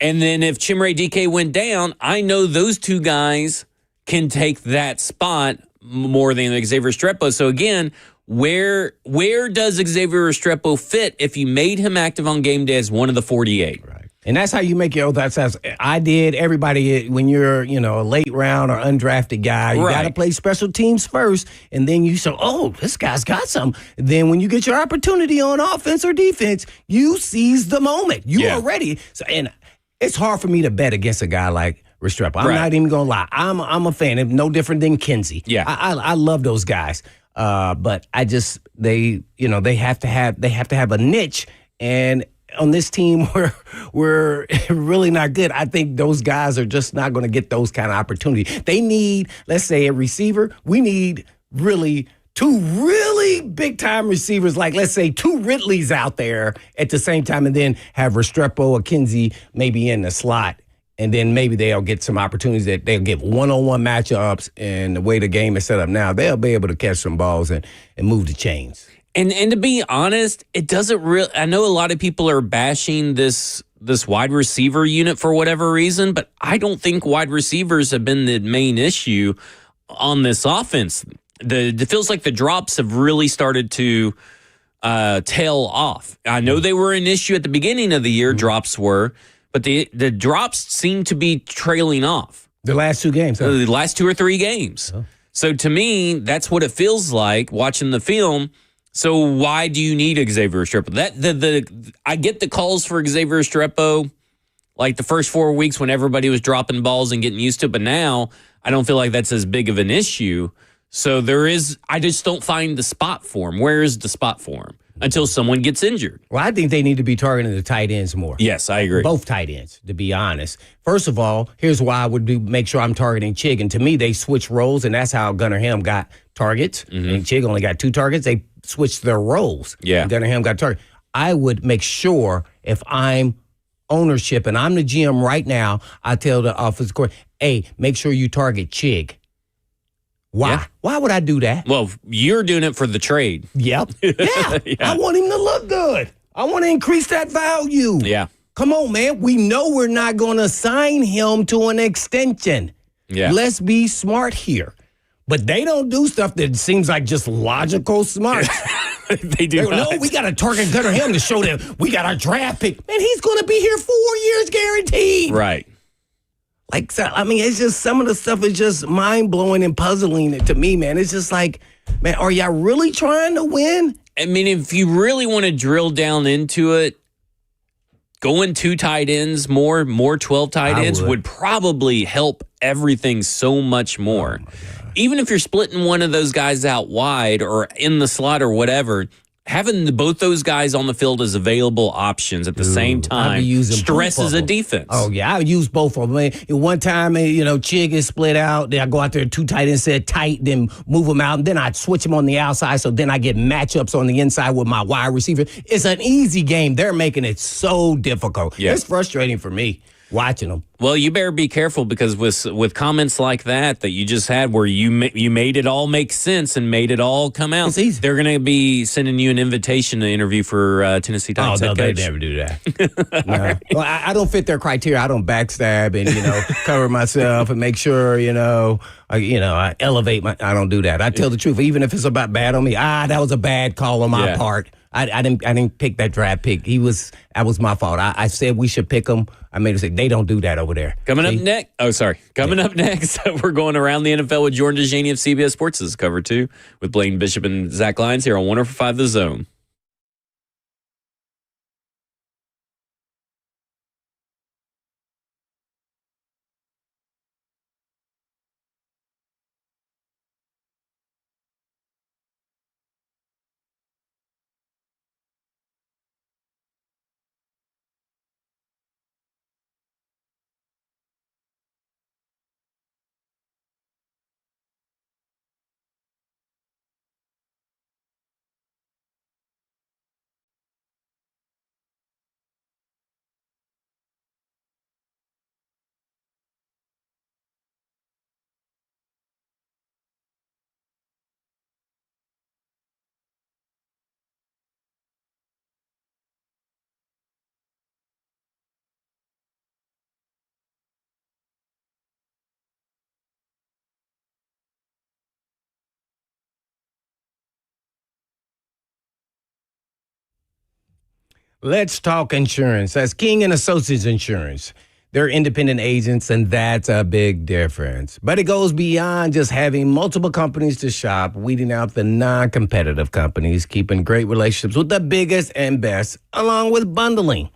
And then if Chimere Dike went down, I know those 2 guys can take that spot more than Xavier Restrepo. So again, where does Xavier Restrepo fit if you made him active on game day as one of the 48? Right. And that's how you make your oath. I did. Everybody, when you're, a late round or undrafted guy, you got to play special teams first. And then you say, oh, this guy's got some. Then when you get your opportunity on offense or defense, you seize the moment. You are ready. So, and it's hard for me to bet against a guy like Restrepo. I'm not even going to lie. I'm a fan. No different than Kinsey. Yeah. I love those guys. But I just, they have to have a niche. And on this team we're really not good, I think those guys are just not going to get those kind of opportunities. They need, let's say, a receiver. We need really 2 really big-time receivers, like, let's say, 2 Ridleys out there at the same time, and then have Restrepo or Kinsey maybe in the slot, and then maybe they'll get some opportunities that they'll get one-on-one matchups, and the way the game is set up now, they'll be able to catch some balls and move the chains. And to be honest, it doesn't really. I know a lot of people are bashing this wide receiver unit for whatever reason, but I don't think wide receivers have been the main issue on this offense. It feels like the drops have really started to tail off. I know they were an issue at the beginning of the year. Drops were, but the drops seem to be trailing off. The last 2 games, huh? The last 2 or 3 games. Oh. So to me, that's what it feels like watching the film. So why do you need Xavier Restrepo? I get the calls for Xavier Restrepo like the first 4 weeks when everybody was dropping balls and getting used to it, but now I don't feel like that's as big of an issue. So I just don't find the spot for him. Where is the spot for him until someone gets injured? Well, I think they need to be targeting the tight ends more. Yes, I agree. Both tight ends, to be honest. First of all, here's why I would make sure I'm targeting Chig. And to me, they switch roles, and that's how Gunnar Helm got targets. Mm-hmm. And Chig only got 2 targets. They switched their roles. Yeah. And Gunnar Helm got target. I would make sure, if I'm ownership and I'm the GM right now, I tell the offensive coordinator, hey, make sure you target Chig. Why? Yeah. Why would I do that? Well, you're doing it for the trade. Yep. Yeah. I want him to look good. I want to increase that value. Yeah. Come on, man. We know we're not going to sign him to an extension. Yeah. Let's be smart here. But they don't do stuff that seems like just logical smart. They do not. No, we got to target Gunnar Helm to show that we got our draft pick. Man, he's going to be here 4 years guaranteed. Right. Like, so, I mean, it's just some of the stuff is just mind blowing and puzzling to me, man. It's just like, man, are y'all really trying to win? I mean, if you really want to drill down into it, going 2 tight ends, more 12 tight ends would probably help everything so much more. Even if you're splitting one of those guys out wide or in the slot or whatever, having both those guys on the field as available options at the same time stresses a defense. Oh, yeah, I use both of them. Man, one time, Chig is split out. Then I go out there, 2 tight ends set tight, then move them out. And then I switch them on the outside, so then I get matchups on the inside with my wide receiver. It's an easy game. They're making it so difficult. Yeah. It's frustrating for me watching them. Well, you better be careful because with comments like that you just had where you made it all make sense and made it all come out, it's easy. They're going to be sending you an invitation to interview for Tennessee Titans head coach. They never do that. No. Right. Well, I don't fit their criteria. I don't backstab and cover myself and make sure I elevate my. I don't do that. I tell the truth, even if it's about bad on me. That was a bad call on my part. I didn't pick that draft pick. That was my fault. I said we should pick him. I made him say they don't do that over there. Coming up next, we're going around the NFL with Jordan DeJanie of CBS Sports. This is Cover 2 with Blaine Bishop and Zach Lyons here on 104.5 The Zone. Let's talk insurance. That's King and Associates Insurance. They're independent agents, and that's a big difference. But it goes beyond just having multiple companies to shop, weeding out the non-competitive companies, keeping great relationships with the biggest and best, along with bundling.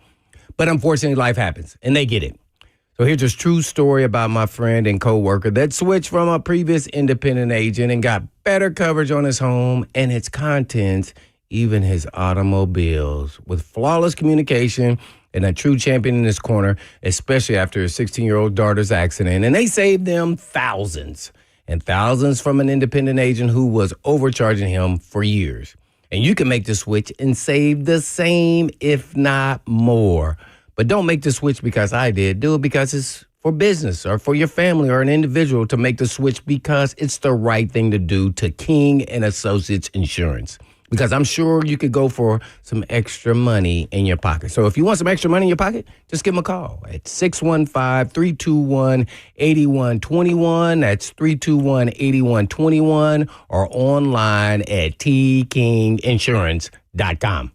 But unfortunately, life happens, and they get it. So here's a true story about my friend and coworker that switched from a previous independent agent and got better coverage on his home and its contents, even his automobiles, with flawless communication and a true champion in his corner, especially after his 16-year-old daughter's accident. And they saved them thousands and thousands from an independent agent who was overcharging him for years. And you can make the switch and save the same, if not more. But don't make the switch because I did. Do it because it's for business or for your family or an individual to make the switch because it's the right thing to do to King and Associates Insurance. Because I'm sure you could go for some extra money in your pocket. So if you want some extra money in your pocket, just give them a call at 615-321-8121. That's 321-8121 or online at tkinginsurance.com.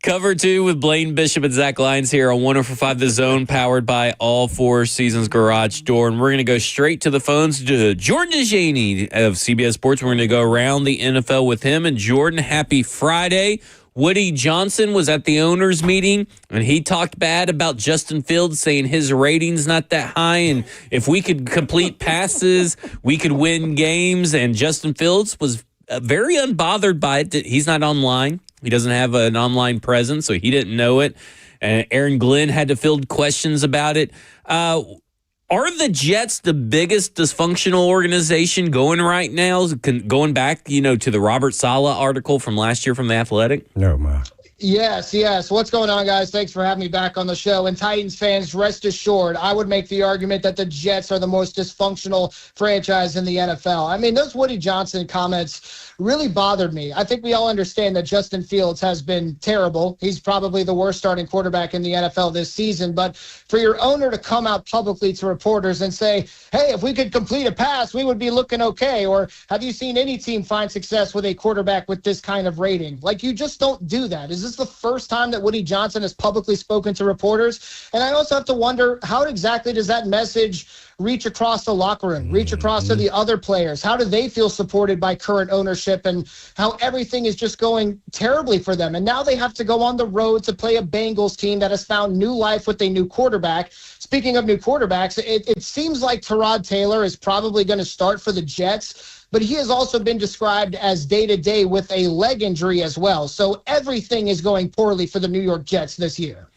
Cover 2 with Blaine Bishop and Zach Lyons here on 104.5 The Zone, powered by All Four Seasons Garage Door. And we're going to go straight to the phones to Jordan DeJaney of CBS Sports. We're going to go around the NFL with him. And Jordan, happy Friday. Woody Johnson was at the owners' meeting, and he talked bad about Justin Fields, saying his rating's not that high, and if we could complete passes, we could win games. And Justin Fields was very unbothered by it. He's not online. He doesn't have an online presence, so he didn't know it. And Aaron Glenn had to field questions about it. Are the Jets the biggest dysfunctional organization going right now? Going back, to the Robert Saleh article from last year from The Athletic? No, ma. Yes. What's going on, guys? Thanks for having me back on the show. And Titans fans, rest assured, I would make the argument that the Jets are the most dysfunctional franchise in the NFL. I mean, those Woody Johnson comments really bothered me. I think we all understand that Justin Fields has been terrible. He's probably the worst starting quarterback in the NFL this season. But for your owner to come out publicly to reporters and say, hey, if we could complete a pass, we would be looking okay. Or have you seen any team find success with a quarterback with this kind of rating? Like, you just don't do that. Is this the first time that Woody Johnson has publicly spoken to reporters? And I also have to wonder, how exactly does that message reach across the locker room, reach across to the other players? How do they feel supported by current ownership and how everything is just going terribly for them? And now they have to go on the road to play a Bengals team that has found new life with a new quarterback. Speaking of new quarterbacks, it seems like Tyrod Taylor is probably going to start for the Jets, but he has also been described as day-to-day with a leg injury as well. So everything is going poorly for the New York Jets this year.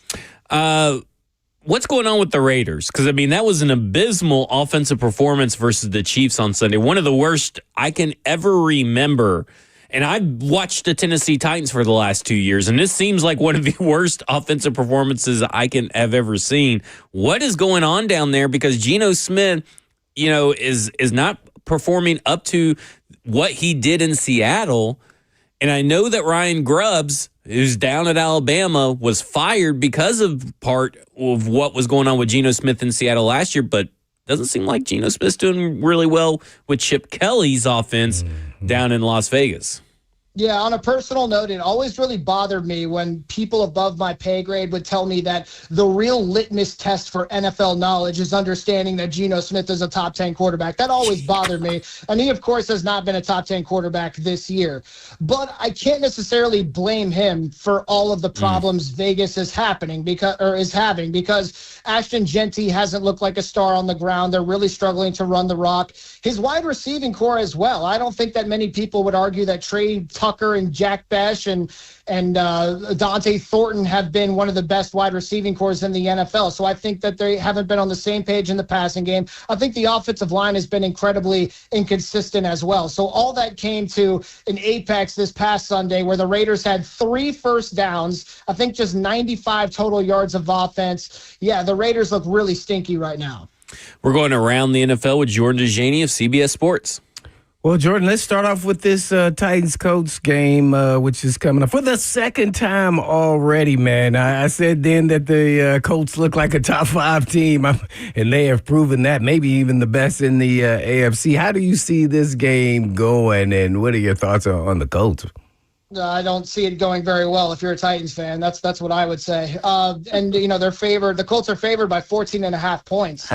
What's going on with the Raiders? Because, that was an abysmal offensive performance versus the Chiefs on Sunday. One of the worst I can ever remember. And I've watched the Tennessee Titans for the last 2 years, and this seems like one of the worst offensive performances I can have ever seen. What is going on down there? Because Geno Smith, is not performing up to what he did in Seattle. And I know that Ryan Grubbs, who's down at Alabama, was fired because of part of what was going on with Geno Smith in Seattle last year, but doesn't seem like Geno Smith's doing really well with Chip Kelly's offense down in Las Vegas. Yeah, on a personal note, it always really bothered me when people above my pay grade would tell me that the real litmus test for NFL knowledge is understanding that Geno Smith is a top 10 quarterback. That always bothered me. And he, of course, has not been a top 10 quarterback this year. But I can't necessarily blame him for all of the problems Vegas is having because Ashton Genty hasn't looked like a star on the ground. They're really struggling to run the rock. His wide receiving core as well. I don't think that many people would argue that Trey Tucker and Jack Besh and Dante Thornton have been one of the best wide receiving cores in the NFL. So I think that they haven't been on the same page in the passing game. I think the offensive line has been incredibly inconsistent as well. So all that came to an apex this past Sunday where the Raiders had 3 first downs, I think just 95 total yards of offense. Yeah, the Raiders look really stinky right now. We're going around the NFL with Jordan DeJaney of CBS Sports. Well, Jordan, let's start off with this Titans-Colts game, which is coming up for the second time already, man. I said then that the Colts look like a top 5 team, and they have proven that, maybe even the best in the AFC. How do you see this game going, and what are your thoughts on the Colts? I don't see it going very well if you're a Titans fan. That's what I would say. And, they're favored. The Colts are favored by 14.5 points.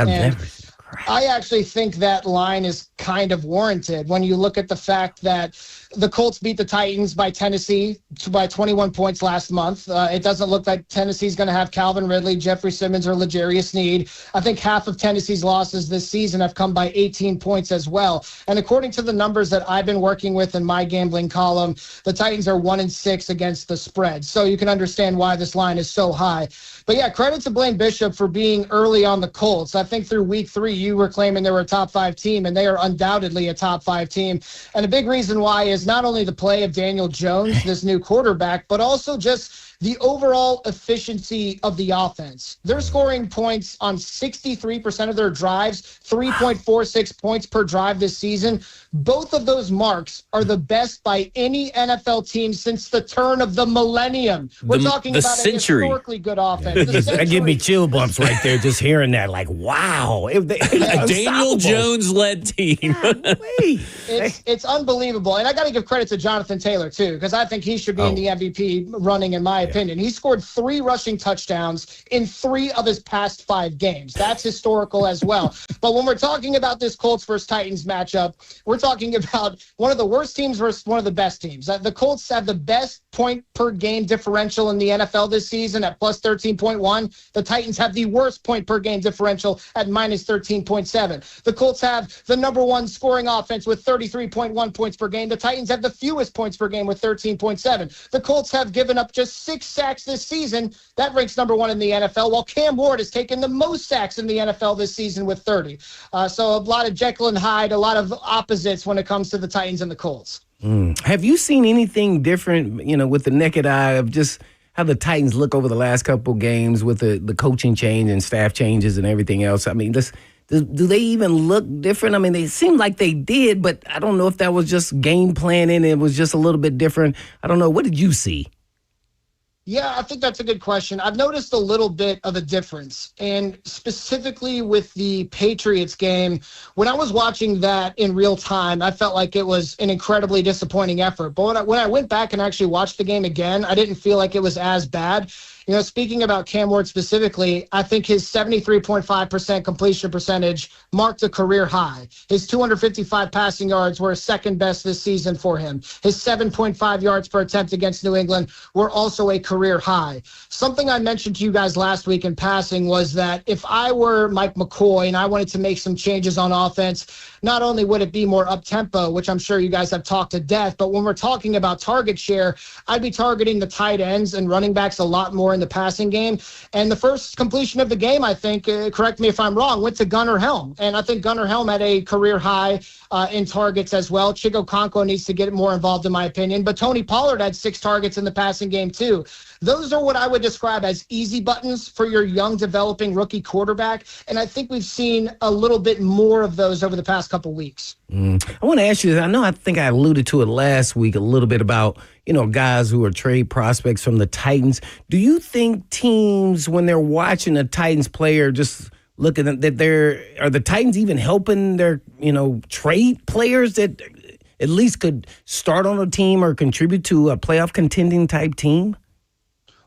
I actually think that line is kind of warranted when you look at the fact that the Colts beat the Titans by 21 points last month. It doesn't look like Tennessee's going to have Calvin Ridley, Jeffrey Simmons, or L'Jarius Sneed. I think half of Tennessee's losses this season have come by 18 points as well. And according to the numbers that I've been working with in my gambling column, the Titans are 1-6 against the spread. So you can understand why this line is so high. But yeah, credit to Blaine Bishop for being early on the Colts. I think through week 3, you were claiming they were a top 5 team, and they are undoubtedly a top 5 team. And a big reason why is not only the play of Daniel Jones, this new quarterback, but also just the overall efficiency of the offense. They're scoring points on 63% of their drives, 3.46 points per drive this season. Both of those marks are the best by any NFL team since the turn of the millennium. We're talking about a historically good offense. That give me chill bumps right there just hearing that. Like, wow. A Daniel Jones-led team. It's unbelievable. And I got to give credit to Jonathan Taylor, too, because I think he should be in the MVP running, in my opinion. He scored 3 rushing touchdowns in 3 of his past 5 games. That's historical as well. But when we're talking about this Colts versus Titans matchup, we're talking about one of the worst teams versus one of the best teams. The Colts have the best point per game differential in the NFL this season at plus 13.1. The Titans have the worst point per game differential at minus 13.7. The Colts have the number 1 scoring offense with 33.1 points per game. The Titans have the fewest points per game with 13.7. The Colts have given up just 6 sacks this season. That ranks number 1 in the NFL, while Cam Ward has taken the most sacks in the NFL this season with 30. So a lot of Jekyll and Hyde, a lot of opposites when it comes to the Titans and the Colts. Have you seen anything different, with the naked eye of just how the Titans look over the last couple games with the coaching change and staff changes and everything else? I mean, do they even look different? I mean, they seem like they did, but I don't know if that was just game planning. It was just a little bit different. I don't know. What did you see? Yeah, I think that's a good question. I've noticed a little bit of a difference, and specifically with the Patriots game, when I was watching that in real time, I felt like it was an incredibly disappointing effort. But when I went back and actually watched the game again, I didn't feel like it was as bad. Speaking about Cam Ward specifically, I think his 73.5% completion percentage marked a career high. His 255 passing yards were second best this season for him. His 7.5 yards per attempt against New England were also a career high. Something I mentioned to you guys last week in passing was that if I were Mike McCoy and I wanted to make some changes on offense, not only would it be more up-tempo, which I'm sure you guys have talked to death, but when we're talking about target share, I'd be targeting the tight ends and running backs a lot more in the passing game. And the first completion of the game, I think, correct me if I'm wrong, went to Gunnar Helm. And I think Gunnar Helm had a career high in targets as well. Chigo Conco needs to get more involved, in my opinion. But Tony Pollard had 6 targets in the passing game, too. Those are what I would describe as easy buttons for your young, developing rookie quarterback. And I think we've seen a little bit more of those over the past couple weeks. I want to ask you this. I think I alluded to it last week a little bit about, guys who are trade prospects from the Titans. Do you think teams, when they're watching a Titans player, just looking at that, are the Titans even helping their, trade players that at least could start on a team or contribute to a playoff contending type team?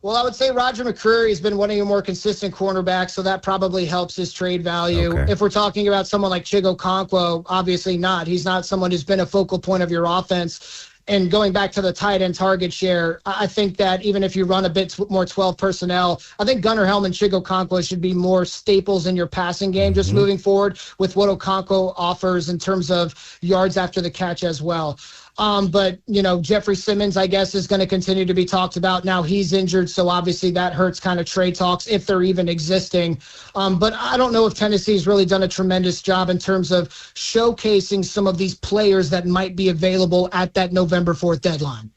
Well, I would say Roger McCreary has been one of your more consistent cornerbacks, so that probably helps his trade value. Okay. If we're talking about someone like Chigo Conquo, obviously not. He's not someone who's been a focal point of your offense. And going back to the tight end target share, I think that even if you run a bit more 12 personnel, I think Gunnar Helm and Chigo Conquo should be more staples in your passing game, just moving forward with what Okonkwo offers in terms of yards after the catch as well. But, Jeffrey Simmons, I guess, is going to continue to be talked about. Now he's injured, so obviously that hurts kind of trade talks if they're even existing. But I don't know if Tennessee's really done a tremendous job in terms of showcasing some of these players that might be available at that November 4th deadline.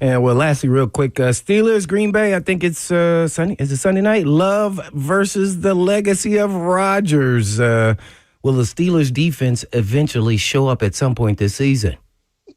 And well, lastly, real quick, Steelers, Green Bay, I think it's Sunday. Is it Sunday night? Love versus the legacy of Rodgers. Will the Steelers defense eventually show up at some point this season?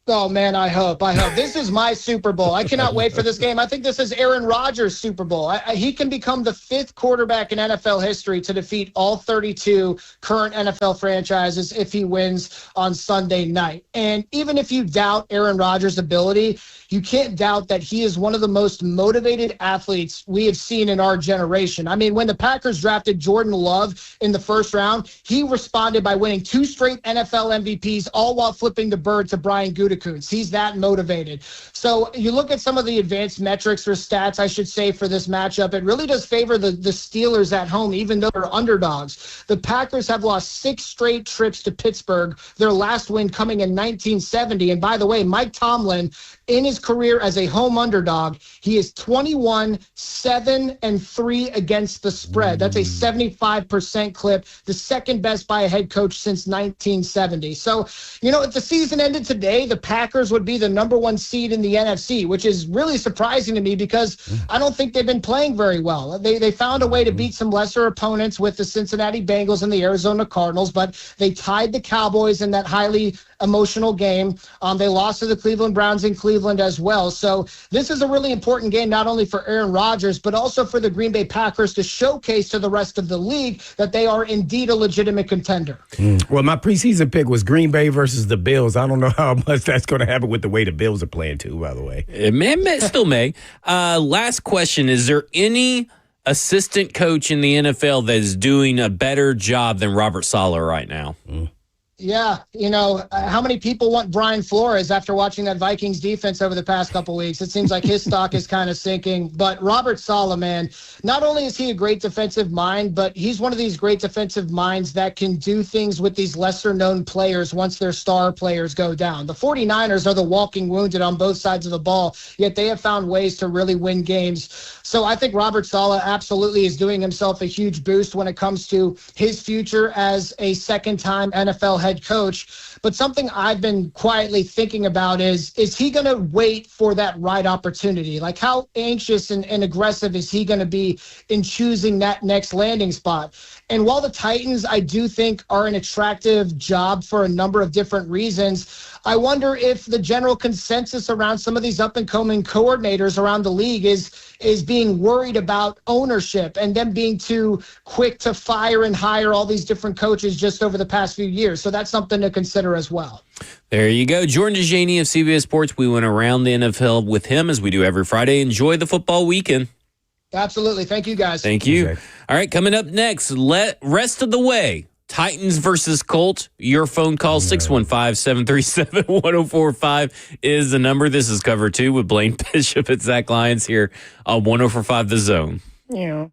Oh, man, I hope. This is my Super Bowl. I cannot wait for this game. I think this is Aaron Rodgers' Super Bowl. He can become the 5th quarterback in NFL history to defeat all 32 current NFL franchises if he wins on Sunday night. And even if you doubt Aaron Rodgers' ability, you can't doubt that he is one of the most motivated athletes we have seen in our generation. I mean, when the Packers drafted Jordan Love in the first round, he responded by winning 2 straight NFL MVPs, all while flipping the bird to Brian Gutekunst. He's that motivated. So you look at some of the advanced metrics or stats, I should say, for this matchup. It really does favor the Steelers at home, even though they're underdogs. The Packers have lost 6 straight trips to Pittsburgh, their last win coming in 1970. And by the way, Mike Tomlin, in his career as a home underdog, he is 21-7-3 against the spread. That's a 75% clip, the second best by a head coach since 1970. So, if the season ended today, the Packers would be the number 1 seed in the NFC, which is really surprising to me because I don't think they've been playing very well. They found a way to beat some lesser opponents with the Cincinnati Bengals and the Arizona Cardinals, but they tied the Cowboys in that highly emotional game. They lost to the Cleveland Browns in Cleveland as well. So this is a really important game, not only for Aaron Rodgers, but also for the Green Bay Packers to showcase to the rest of the league that they are indeed a legitimate contender. Well, my preseason pick was Green Bay versus the Bills. I don't know how much that's going to happen with the way the Bills are playing, too, by the way. It still may. Last question. Is there any assistant coach in the NFL that is doing a better job than Robert Saleh right now? Yeah, how many people want Brian Flores after watching that Vikings defense over the past couple weeks? It seems like his stock is kind of sinking. But Robert Saleh, man, not only is he a great defensive mind, but he's one of these great defensive minds that can do things with these lesser-known players once their star players go down. The 49ers are the walking wounded on both sides of the ball, yet they have found ways to really win games. So I think Robert Saleh absolutely is doing himself a huge boost when it comes to his future as a second-time NFL head coach. But something I've been quietly thinking about is he going to wait for that right opportunity? Like, how anxious and aggressive is he going to be in choosing that next landing spot? And while the Titans, I do think, are an attractive job for a number of different reasons, I wonder if the general consensus around some of these up-and-coming coordinators around the league is being worried about ownership and them being too quick to fire and hire all these different coaches just over the past few years. So that's something to consider as well. There you go. Jordan DeJaney of CBS Sports. We went around the NFL with him as we do every Friday. Enjoy the football weekend. Absolutely. Thank you, guys. Thank you. Okay. All right, coming up next, rest of the way. Titans versus Colts. Your phone call, 615-737-1045 is the number. This is Cover 2 with Blaine Bishop and Zach Lyons here on 1045 The Zone. Yeah.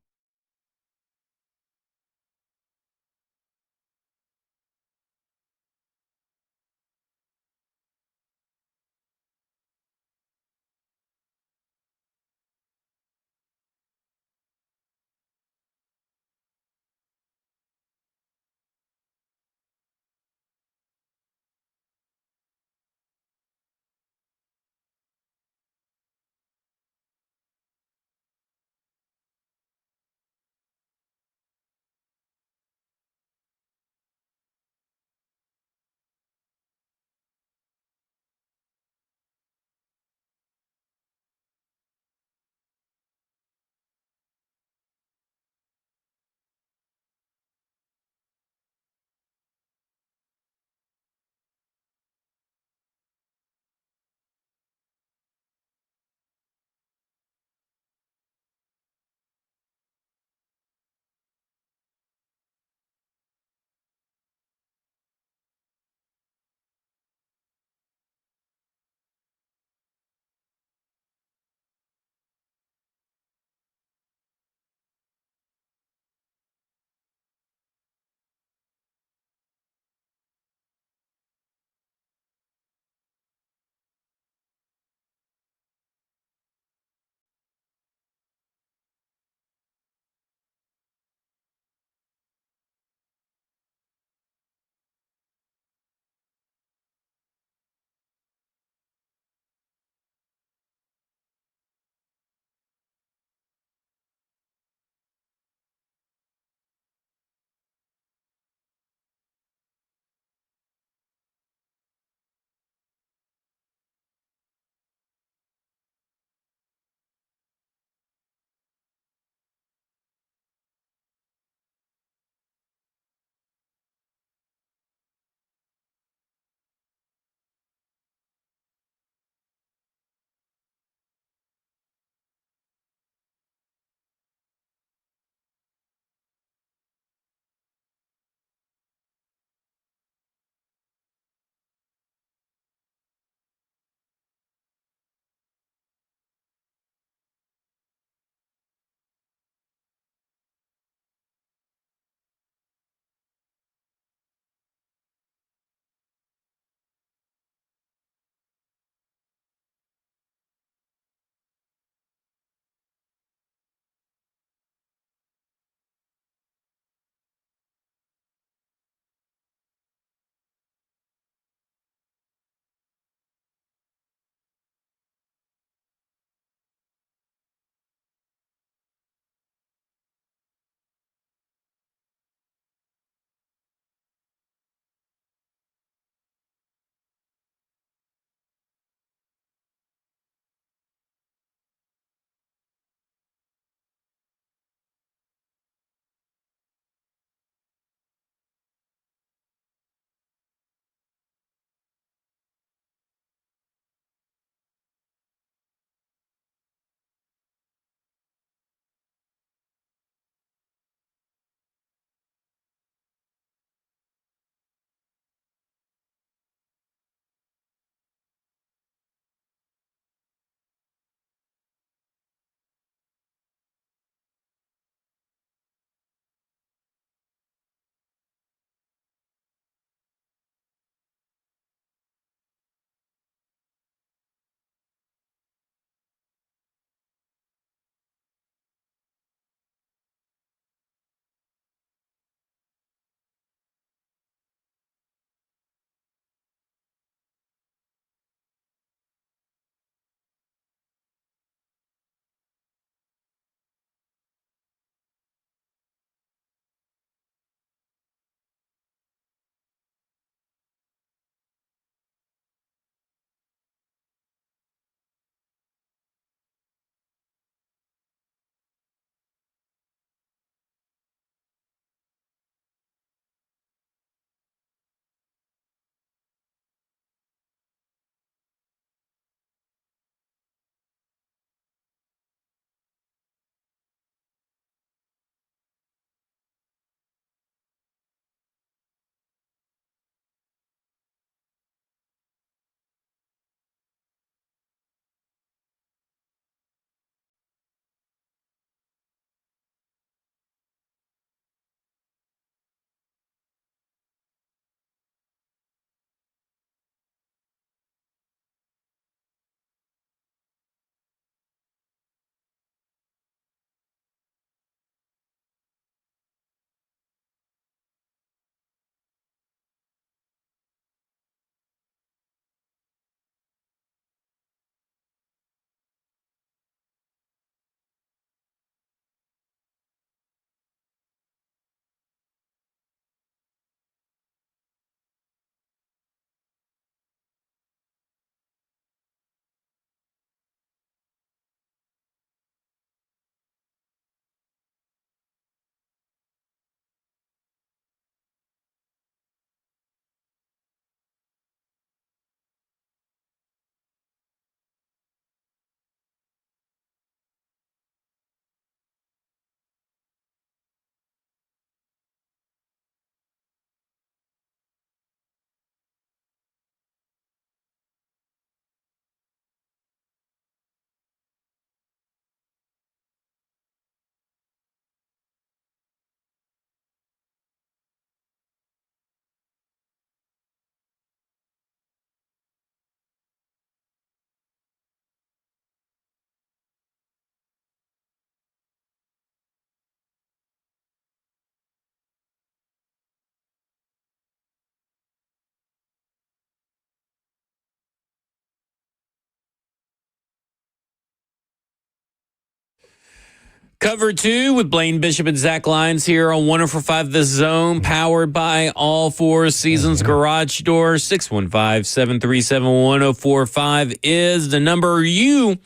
Cover 2 with Blaine Bishop and Zach Lyons here on 104.5 The Zone, powered by All Four Seasons Garage Door. 615-737-1045 is the number. You,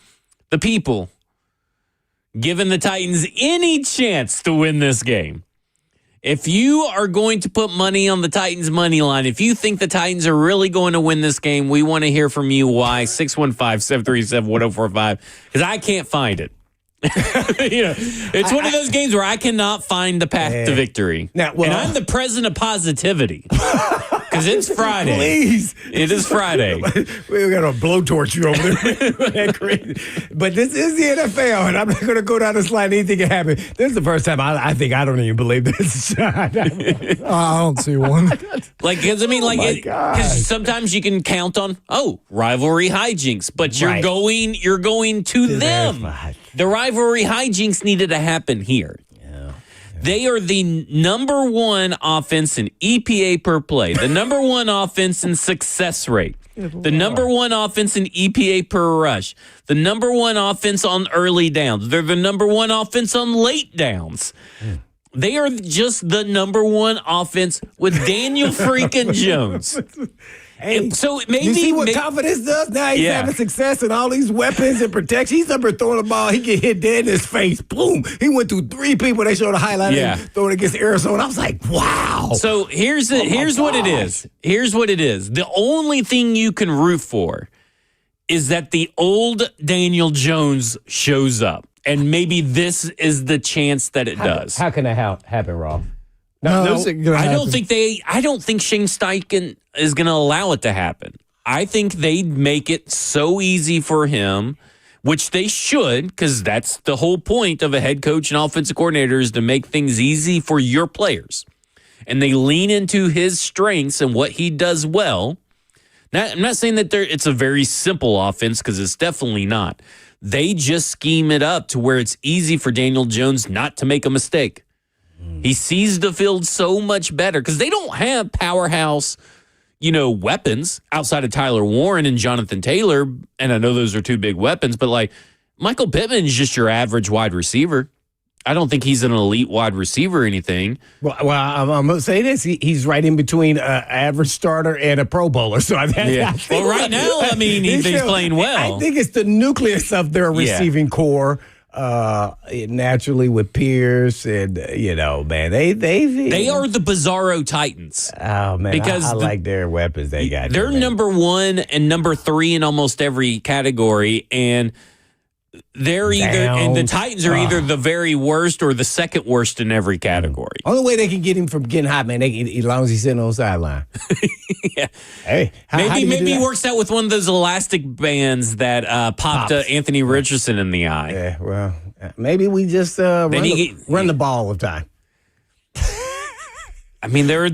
the people, giving the Titans any chance to win this game. If you are going to put money on the Titans money line, if you think the Titans are really going to win this game, we want to hear from you. Why? 615-737-1045, because I can't find it. It's one of those games where I cannot find the path to victory. Now, and I'm the president of positivity because it's Friday. Please. It is Friday. We got a blowtorch you over there. But this is the NFL, and I'm not going to go down the slide. Anything can happen. This is the first time I think I don't even believe this shot. I don't see one. Because sometimes you can count on rivalry hijinks, but you're going to them. The rivalry hijinks needed to happen here. Yeah. They are the number one offense in EPA per play, the number one offense in success rate, the number one offense in EPA per rush, the number one offense on early downs. They're the number one offense on late downs. They are just the number one offense with Daniel freaking Jones. Hey, so maybe you see what confidence does? Now he's having success and all these weapons and protection. He's up there throwing the ball. He get hit dead in his face. Boom. He went through 3 people. They showed a highlight of him throwing against Arizona. I was like, wow. So here's what it is. Here's what it is. The only thing you can root for is that the old Daniel Jones shows up. And maybe this is the chance that it does. How can that happen, Rob? No, I don't think Shane Steichen is going to allow it to happen. I think they make it so easy for him, which they should, because that's the whole point of a head coach and offensive coordinator is to make things easy for your players. And they lean into his strengths and what he does well. Now, I'm not saying that it's a very simple offense, because it's definitely not. They just scheme it up to where it's easy for Daniel Jones not to make a mistake. He sees the field so much better because they don't have powerhouse, weapons outside of Tyler Warren and Jonathan Taylor. And I know those are 2 big weapons, but like Michael Pittman is just your average wide receiver. I don't think he's an elite wide receiver or anything. Well, I'm going to say this. He's right in between an average starter and a Pro Bowler. So I think right now, he's playing well. I think it's the nucleus of their receiving core. Naturally with Pierce and they are the bizarro Titans. Oh man, because I like their weapons they got. They're number 1 and number 3 in almost every category, and they're the Titans are either the very worst or the second worst in every category. Only way they can get him from getting hot, man, as long as he's sitting on the sideline. Yeah. Hey, maybe he works out with one of those elastic bands that popped Anthony Richardson in the eye. Yeah, well, maybe we just run the ball all the time. I mean, they're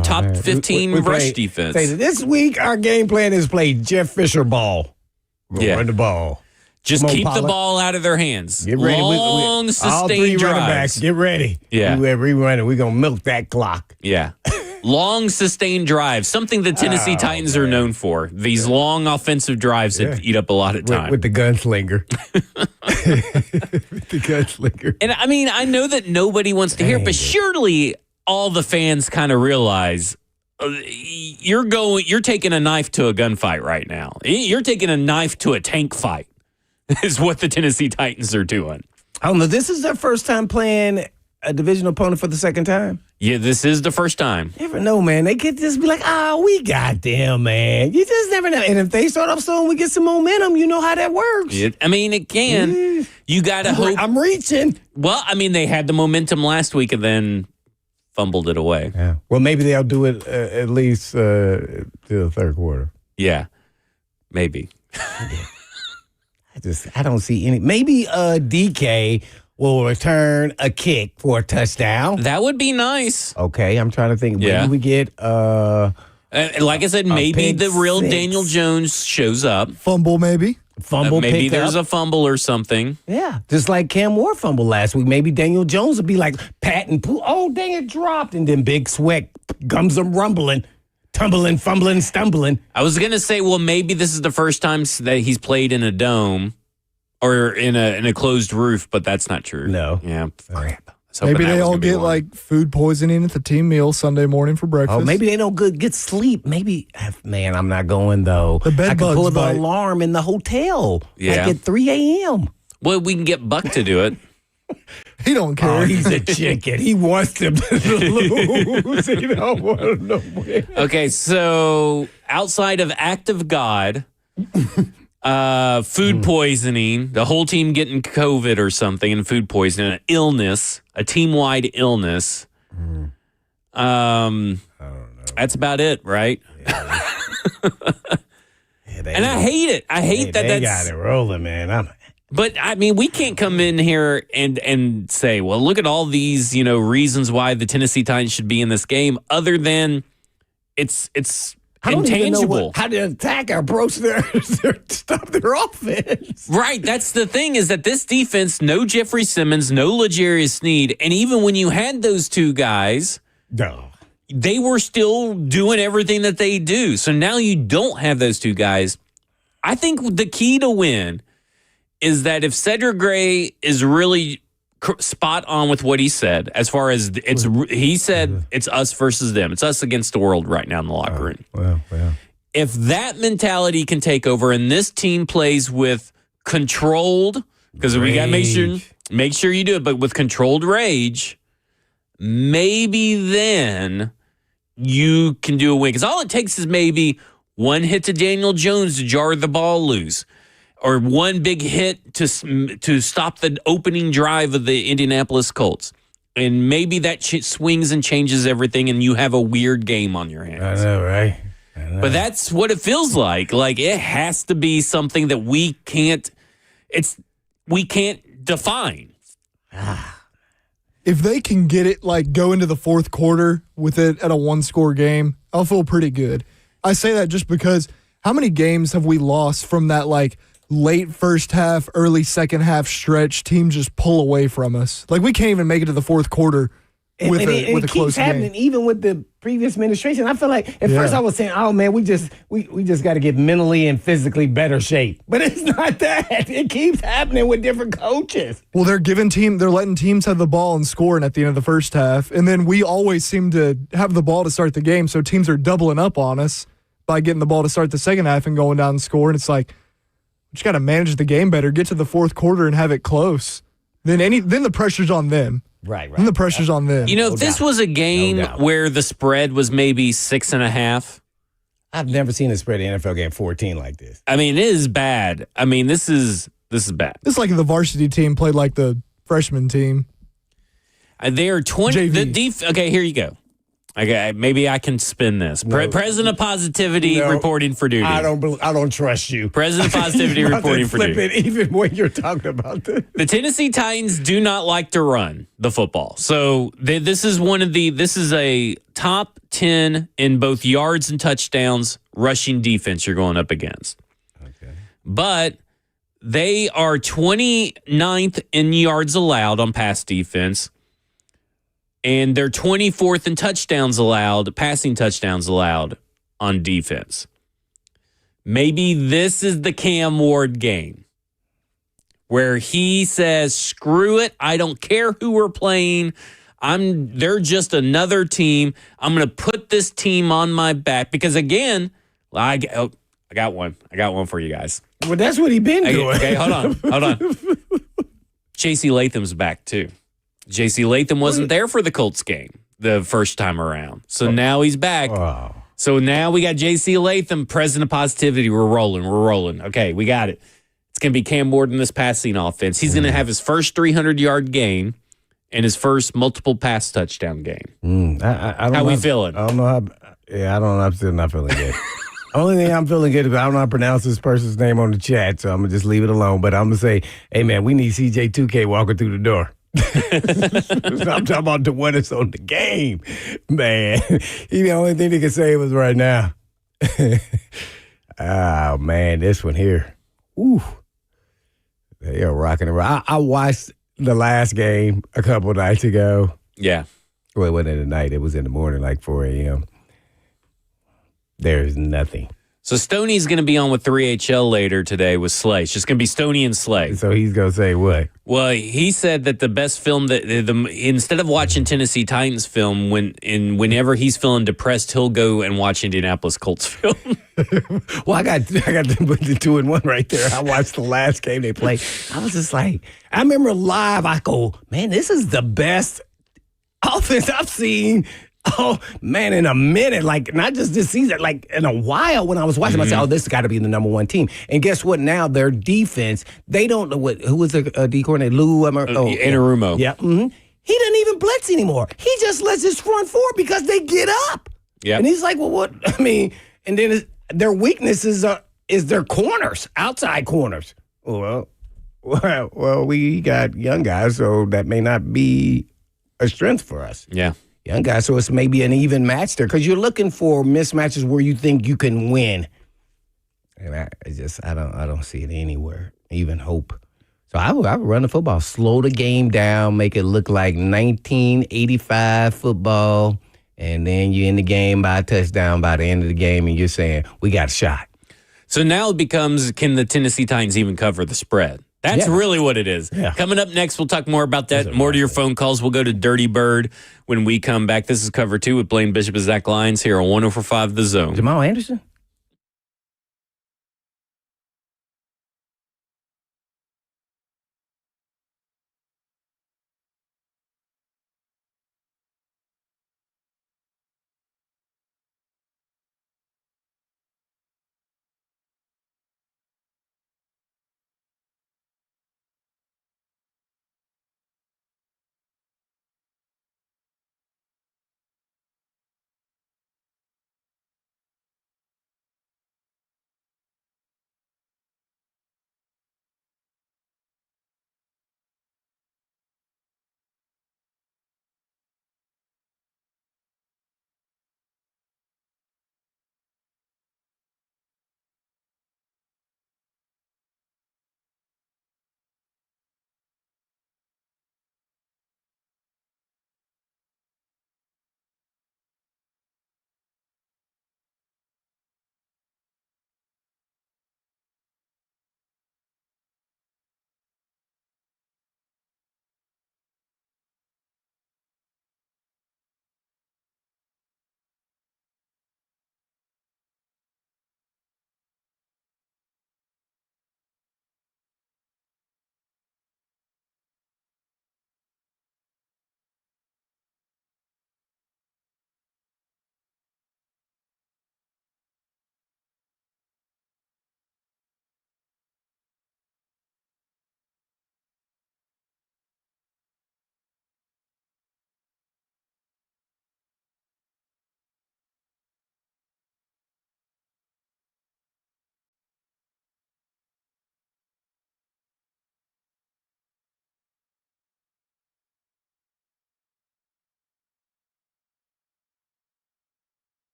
top 15 rush defense. This week, our game plan is play Jeff Fisher ball. Run the ball. Just keep the ball out of their hands. Get ready. Long, sustained all 3 drives. running backs, get ready. Yeah. We're running. We're going to milk that clock. Yeah. Long, sustained drives. Something the Tennessee Titans are known for. These long offensive drives that eat up a lot of time. With the gunslinger. The gunslinger. And I know that nobody wants to hear it, but surely all the fans kind of realize you're taking a knife to a gunfight right now. You're taking a knife to a tank fight is what the Tennessee Titans are doing. I don't know. This is their first time playing a division opponent for the second time. Yeah, this is the first time. Never know, man. They could just be like, we got them, man. You just never know. And if they start off slow and we get some momentum, you know how that works. It can. You got to hope. I'm reaching. Well, they had the momentum last week and then fumbled it away. Yeah. Well, maybe they'll do it at least to the third quarter. Yeah, maybe. I don't see any. Maybe DK will return a kick for a touchdown. That would be nice. Okay, I'm trying to think. Maybe we get like I said, maybe the real 6. Daniel Jones shows up. Fumble, maybe. Maybe there's a fumble or something. Yeah, just like Cam Ward fumbled last week. Maybe Daniel Jones would be like pat and pull. Oh, dang, it dropped. And then Big Sweat gums him rumbling, tumbling, fumbling, stumbling. I was going to say, well, maybe this is the first time that he's played in a dome or in a closed roof, but that's not true. No. Yeah. Crap. Maybe they all get like food poisoning at the team meal Sunday morning for breakfast. Oh, maybe they don't get sleep. Maybe, man, I'm not going though. The bed I can bugs pull the bite. alarm in the hotel. Yeah. Like at 3 a.m. Well, we can get Buck to do it. He don't care. Oh, he's a chicken. He wants to lose. He don't want to win. Okay, so outside of act of God, food poisoning, the whole team getting COVID or something, and food poisoning, an illness, a team-wide illness. I don't know. That's about it, right? And I hate it. I hate that. They That's got it rolling, man. But I mean, we can't come in here and say, well, look at all these, reasons why the Tennessee Titans should be in this game, other than it's I don't even know intangible. how to attack or approach their stop their offense. Right. That's the thing, is that this defense, no Jeffrey Simmons, no L'Jarius Sneed, and even when you had those two guys, No. they were still doing everything that they do. So now you don't have those two guys. I think the key to win is that if Cedric Gray is really spot on with what he said, as far as he said it's us versus them. It's us against the world right now in the locker room. Well. If that mentality can take over and this team plays with controlled, because we got to make sure you do it, but with controlled rage, maybe then you can do a win. Because all it takes is maybe one hit to Daniel Jones to jar the ball loose, or one big hit to stop the opening drive of the Indianapolis Colts. And maybe that swings and changes everything, and you have a weird game on your hands. I know, right? But that's what it feels like. Like, it has to be something that we can't define. If they can get it, like, go into the fourth quarter with it at a one-score game, I'll feel pretty good. I say that just because how many games have we lost from that, like, late first half, early second half stretch, team just pull away from us? Like, we can't even make it to the fourth quarter with a close keeps happening game. even with the previous administration. I feel like at first I was saying, oh man, we just got to get mentally and physically better shape. But it's not that. It keeps happening with different coaches. Well, they're letting teams have the ball and scoring at the end of the first half. And then we always seem to have the ball to start the game. So teams are doubling up on us by getting the ball to start the second half and going down and score. And it's like, we just got to manage the game better, get to the fourth quarter and have it close. Then the pressure's on them. Right. Then the pressure's on them. If this was a game where the spread was maybe 6.5, I've never seen a spread in NFL game 14 like this. I mean, it is bad. I mean, this is bad. It's like the varsity team played like the freshman team. They are 20. JV. Okay, here you go. Okay, maybe I can spin this. President of Positivity reporting for duty. I don't trust you. President of Positivity reporting for duty. It even when you're talking about this. The Tennessee Titans do not like to run the football. So this is a top 10 in both yards and touchdowns rushing defense you're going up against. Okay. But they are 29th in yards allowed on pass defense. And they're 24th in passing touchdowns allowed on defense. Maybe this is the Cam Ward game where he says, screw it, I don't care who we're playing. They're just another team. I'm going to put this team on my back. Because again, I got one. I got one for you guys. Well, that's what he's been doing. Okay, hold on. J.C. Latham's back too. J.C. Latham wasn't there for the Colts game the first time around. So now he's back. Wow. So now we got J.C. Latham, president of positivity. We're rolling. Okay, we got it. It's going to be Cam Ward in this passing offense. He's going to have his first 300-yard game and his first multiple pass touchdown game. I don't How know we feeling? I don't know how. Yeah, I don't know. I'm still not feeling good. Only thing I'm feeling good about, I don't know how to pronounce this person's name on the chat, so I'm going to just leave it alone. But I'm going to say, hey, man, we need CJ2K walking through the door. I'm talking about the one that's on the game, man. He the only thing that can save us right now. Oh man, this one here. Ooh, they are rocking around. I watched the last game a couple nights ago. Yeah. Well, it wasn't at night. It was in the morning, like 4 a.m. There's nothing. So Stoney's going to be on with 3HL later today with Slay. It's just going to be Stoney and Slay. So he's going to say what? Well, he said that the best film instead of watching Tennessee Titans film, whenever he's feeling depressed, he'll go and watch Indianapolis Colts film. Well, I got the 2-1 right there. I watched the last game they played. I was just like, I remember live. I go, man, this is the best offense I've seen. Oh, man, in a minute, like not just this season, like in a while when I was watching, I said, oh, this has got to be the number one team. And guess what? Now their defense, they don't know who was the D coordinator? Lou Anarumo. Yeah. Mm-hmm. He doesn't even blitz anymore. He just lets his front four because they get up. Yeah. And he's like, well, what? I mean, and then their weakness is their corners, outside corners. Well, we got young guys, so that may not be a strength for us. Yeah. Young guys, so it's maybe an even match there because you're looking for mismatches where you think you can win. And I don't see it anywhere, even hope. So I would run the football, slow the game down, make it look like 1985 football, and then you're in the game by a touchdown by the end of the game, and you're saying, we got a shot. So now it becomes, can the Tennessee Titans even cover the spread? That's really what it is. Yeah. Coming up next, we'll talk more about that, more to your phone calls. We'll go to Dirty Bird when we come back. This is Cover 2 with Blaine Bishop and Zach Lyons here on 104.5 The Zone. Jamal Anderson?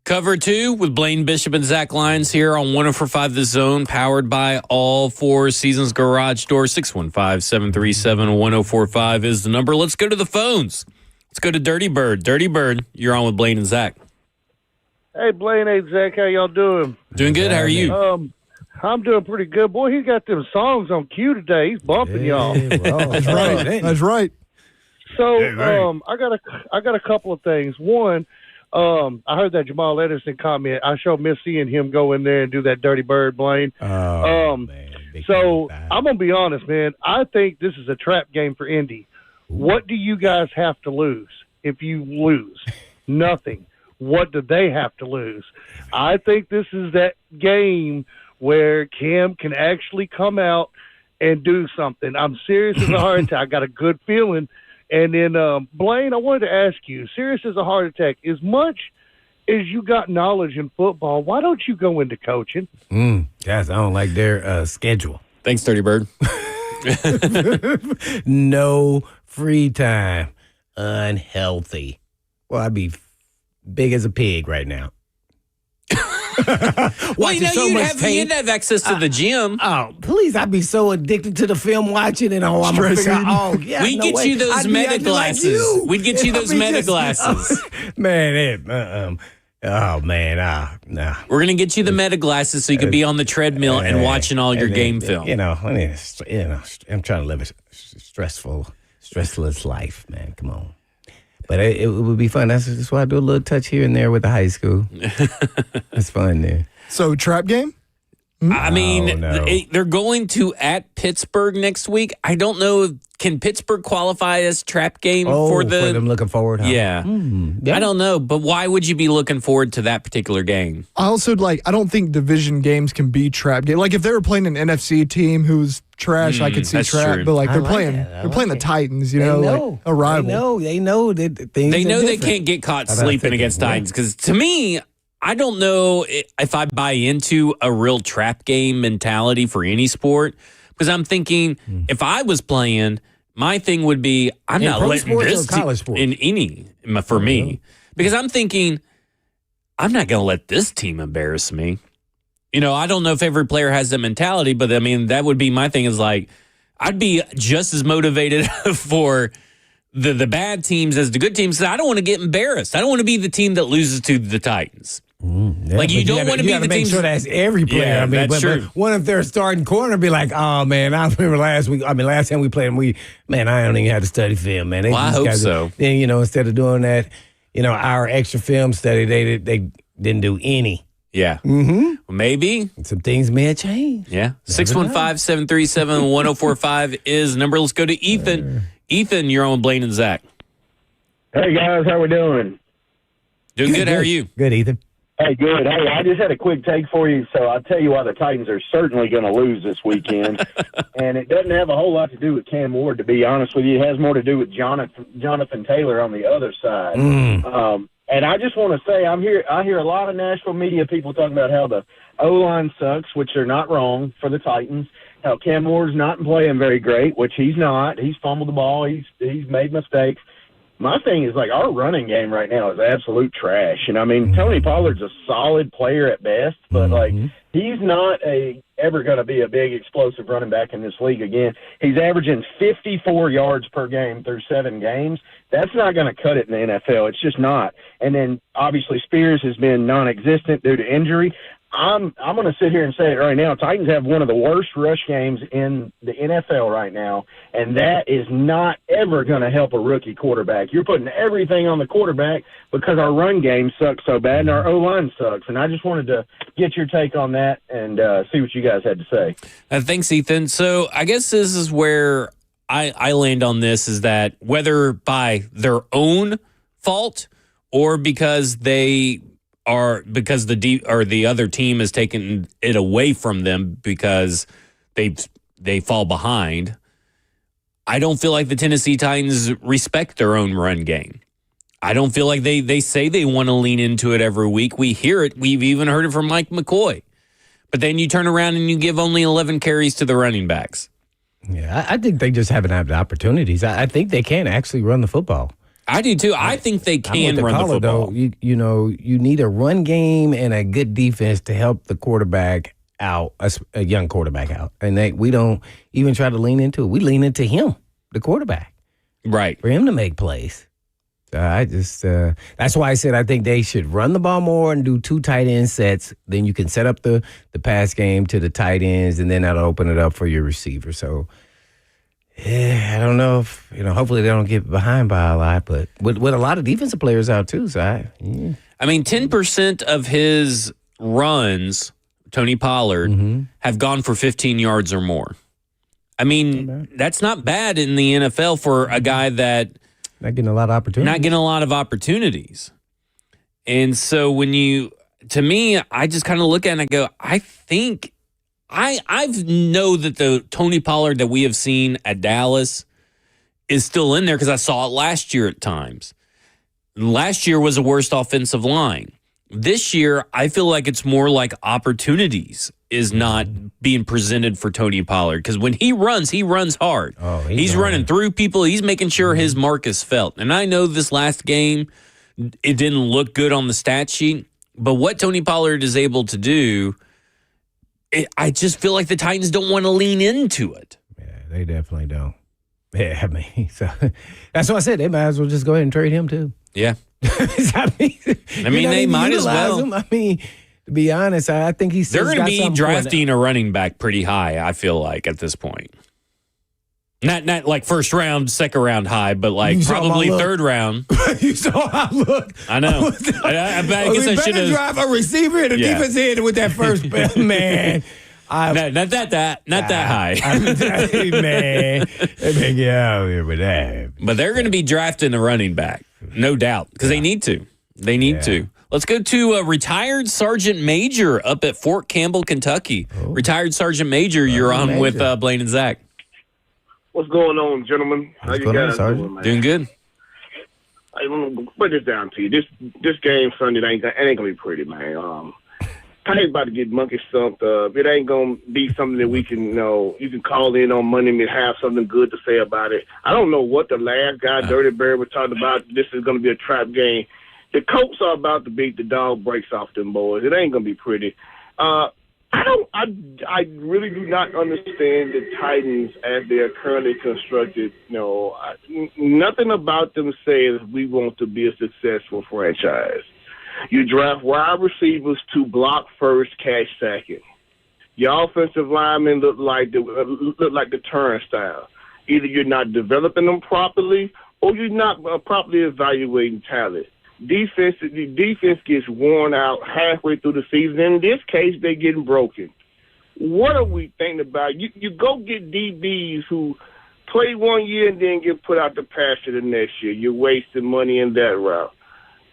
Cover 2 with Blaine Bishop and Zach Lyons here on 104.5 The Zone, powered by All Four Seasons Garage Door. 615-737-1045 is the number. Let's go to the phones. Let's go to Dirty Bird. Dirty Bird, you're on with Blaine and Zach. Hey, Blaine. Hey, Zach. How y'all doing? Doing good. How are you? I'm doing pretty good. Boy, he got them songs on cue today. He's bumping y'all. That's right. That's right. So, I got a couple of things. One, I heard that Jamal Edison comment. I sure miss seeing him go in there and do that Dirty Bird, Blaine. Man, so I'm gonna be honest, man. I think this is a trap game for Indy. What do you guys have to lose if you lose? Nothing. What do they have to lose? I think this is that game where Cam can actually come out and do something. I'm serious as a heart attack. I got a good feeling. And then, Blaine, I wanted to ask you, serious as a heart attack, as much as you got knowledge in football, why don't you go into coaching? Guys, I don't like their schedule. Thanks, Dirty Bird. No free time. Unhealthy. Well, I'd be big as a pig right now. Well, you'd have access to the gym. Oh, please, I'd be so addicted to the film watching and I'm going to figure out, we'd get you those meta glasses. We'd get you those meta glasses. Man, oh, man, nah. We're going to get you the meta glasses so you can be on the treadmill and watching all your game film. I'm trying to live a stressless life, man. Come on. But it would be fun. That's why I do a little touch here and there with the high school. It's fun there. So, trap game? I mean, they're going to at Pittsburgh next week. I don't know. Can Pittsburgh qualify as trap game for them looking forward? Huh? Yeah. I don't know. But why would you be looking forward to that particular game? I also, I don't think division games can be trap game. Like, if they were playing an NFC team who's trash, I could see trap. True. But, they're playing the Titans, like a rival. They know that things They know are they different. can't get caught sleeping against Titans. Because to me, I don't know if I buy into a real trap game mentality for any sport. Because I'm thinking, if I was playing, my thing would be, I'm not letting this in any for me. Because I'm thinking, I'm not going to let this team embarrass me. I don't know if every player has that mentality, but I mean, that would be my thing is I'd be just as motivated for the bad teams as the good teams. I don't want to get embarrassed. I don't want to be the team that loses to the Titans. You don't want to be the team. Make sure that's every player. Yeah, that's true. But what if their starting corner be like, oh man, I remember last time we played them, I don't even have to study film, man. I hope so. Then instead of doing that, our extra film study, they didn't do any. Yeah. Well, maybe. Some things may have changed. Yeah. 615-737-1045 is the number. Let's go to Ethan. Ethan, you're on with Blaine and Zach. Hey, guys. How we doing? Doing good. How are you? Good, Ethan. Hey, good. Hey, I just had a quick take for you. So I'll tell you why the Titans are certainly going to lose this weekend. And it doesn't have a whole lot to do with Cam Ward, to be honest with you. It has more to do with Jonathan Taylor on the other side. And I just want to say, I hear a lot of Nashville media people talking about how the O-line sucks, which they're not wrong for the Titans. How Cam Ward's not playing very great, which he's not. He's fumbled the ball. He's made mistakes. My thing is, our running game right now is absolute trash. And, I mean, Tony Pollard's a solid player at best, but, he's not ever going to be a big explosive running back in this league again. He's averaging 54 yards per game through 7 games. That's not going to cut it in the NFL. It's just not. And then, obviously, Spears has been non-existent due to injury. I'm going to sit here and say it right now. Titans have one of the worst rush games in the NFL right now, and that is not ever going to help a rookie quarterback. You're putting everything on the quarterback because our run game sucks so bad and our O-line sucks. And I just wanted to get your take on that and see what you guys had to say. Thanks, Ethan. So I guess this is where I land on this, is that whether by their own fault or because the other team has taken it away from them because they fall behind. I don't feel like the Tennessee Titans respect their own run game. I don't feel like they say they want to lean into it every week. We hear it. We've even heard it from Mike McCoy. But then you turn around and you give only 11 carries to the running backs. Yeah, I think they just haven't had the opportunities. I think they can actually run the football. I do too. I think they can run the football. Though, you need a run game and a good defense to help the quarterback out, a young quarterback out. And we don't even try to lean into it. We lean into him, the quarterback. Right. For him to make plays. That's why I said I think they should run the ball more and do 2 tight end sets. Then you can set up the pass game to the tight ends, and then that'll open it up for your receiver. So, yeah, I don't know if, hopefully they don't get behind by a lot, but with a lot of defensive players out too. So, I mean, 10% of his runs, Tony Pollard, have gone for 15 yards or more. I mean, that's not bad in the NFL for a guy that not getting a lot of opportunities. And so to me, I just kind of look at it and I go, I think I know that the Tony Pollard that we have seen at Dallas is still in there because I saw it last year at times. Last year was the worst offensive line. This year, I feel like it's more like opportunities is not being presented for Tony Pollard because when he runs hard. Oh, he's running through people. He's making sure his mark is felt. And I know this last game, it didn't look good on the stat sheet, but what Tony Pollard is able to do, I just feel like the Titans don't want to lean into it. Yeah, they definitely don't. Yeah, I mean, so that's why I said they might as well just go ahead and trade him too. Yeah. I mean, they might as well. Him. I mean, to be honest, I think they're going to be drafting a running back pretty high, I feel like, at this point. Not like first round, second round high, but like probably third round. You saw how I look. I know. I guess I should have drive a receiver and a defense end with that first man. Not that high. Hey, man. They get out here with that. But they're going to be drafting a running back, no doubt, because they need to. They need to. Let's go to retired Sergeant Major up at Fort Campbell, Kentucky. Oh. Retired Sergeant Major, you're on with Blaine and Zach. What's going on, gentlemen? How you guys doing, man? Doing good. I'm going to put this down to you. This game Sunday ain't going to be pretty, man. Titans about to get monkey stumped. It ain't going to be something that we can, you can call in on Monday and have something good to say about it. I don't know what the last guy, Dirty Bear, was talking about. This is going to be a trap game. The Colts are about to beat the dog breaks off them boys. It ain't going to be pretty. I really do not understand the Titans as they are currently constructed. Nothing about them says we want to be a successful franchise. You draft wide receivers to block first, catch second. Your offensive linemen look like the turnstile. Either you're not developing them properly or you're not properly evaluating talent. The defense gets worn out halfway through the season. In this case, they're getting broken. What are we thinking about? You go get DBs who play 1 year and then get put out the pasture the next year. You're wasting money in that route.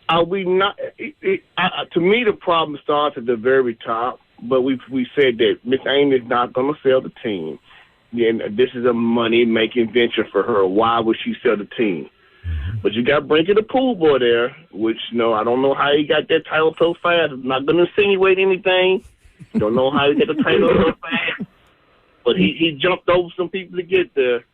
Are we not? To me, the problem starts at the very top. But we said that Miss Amy is not going to sell the team. And this is a money-making venture for her. Why would she sell the team? But you got Brinky the pool boy there, which, I don't know how he got that title so fast. I'm not going to insinuate anything. Don't know how he got the title so fast. But he jumped over some people to get there.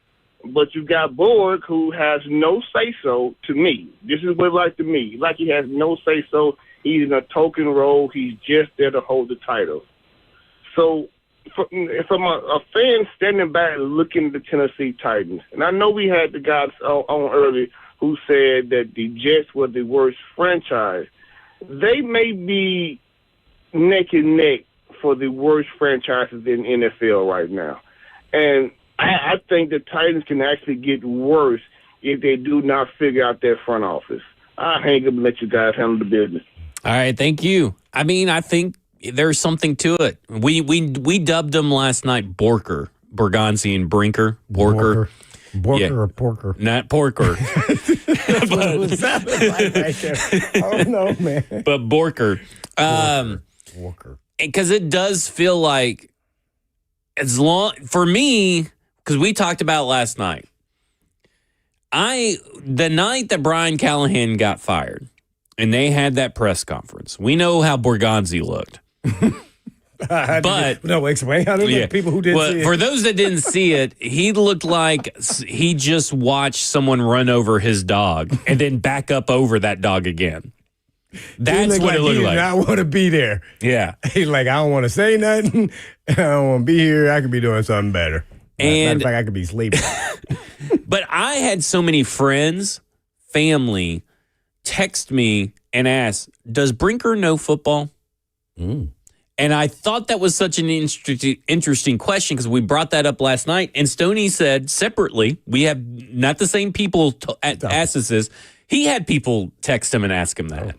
But you got Borg, who has no say-so to me. This is what it's like to me. Like he has no say-so. He's in a token role. He's just there to hold the title. So from a fan standing back looking at the Tennessee Titans, and I know we had the guys on early who said that the Jets were the worst franchise. They may be neck and neck for the worst franchises in NFL right now. And I think the Titans can actually get worse if they do not figure out their front office. I'll hang up and let you guys handle the business. All right, thank you. I mean, I think there's something to it. We dubbed them last night Borker, Borgonzi and Brinker. Borker. Or Porker? Not Porker. Oh, no, man. But Borker. Borker. Because it does feel like, for me, because we talked about last night, the night that Brian Callahan got fired, and they had that press conference, we know how Borgonzi looked. But no, explain how to people who didn't see it. For those that didn't see it, he looked like he just watched someone run over his dog and then back up over that dog again. That's what it looked like. I want to be there. Yeah. He's like, I don't want to say nothing. I don't want to be here. I could be doing something better. Matter of fact, I could be sleeping. But I had so many friends, family, text me and ask, does Brinker know football? And I thought that was such an interesting question because we brought that up last night. And Stoney said separately, we have not the same people ask us this. He had people text him and ask him that.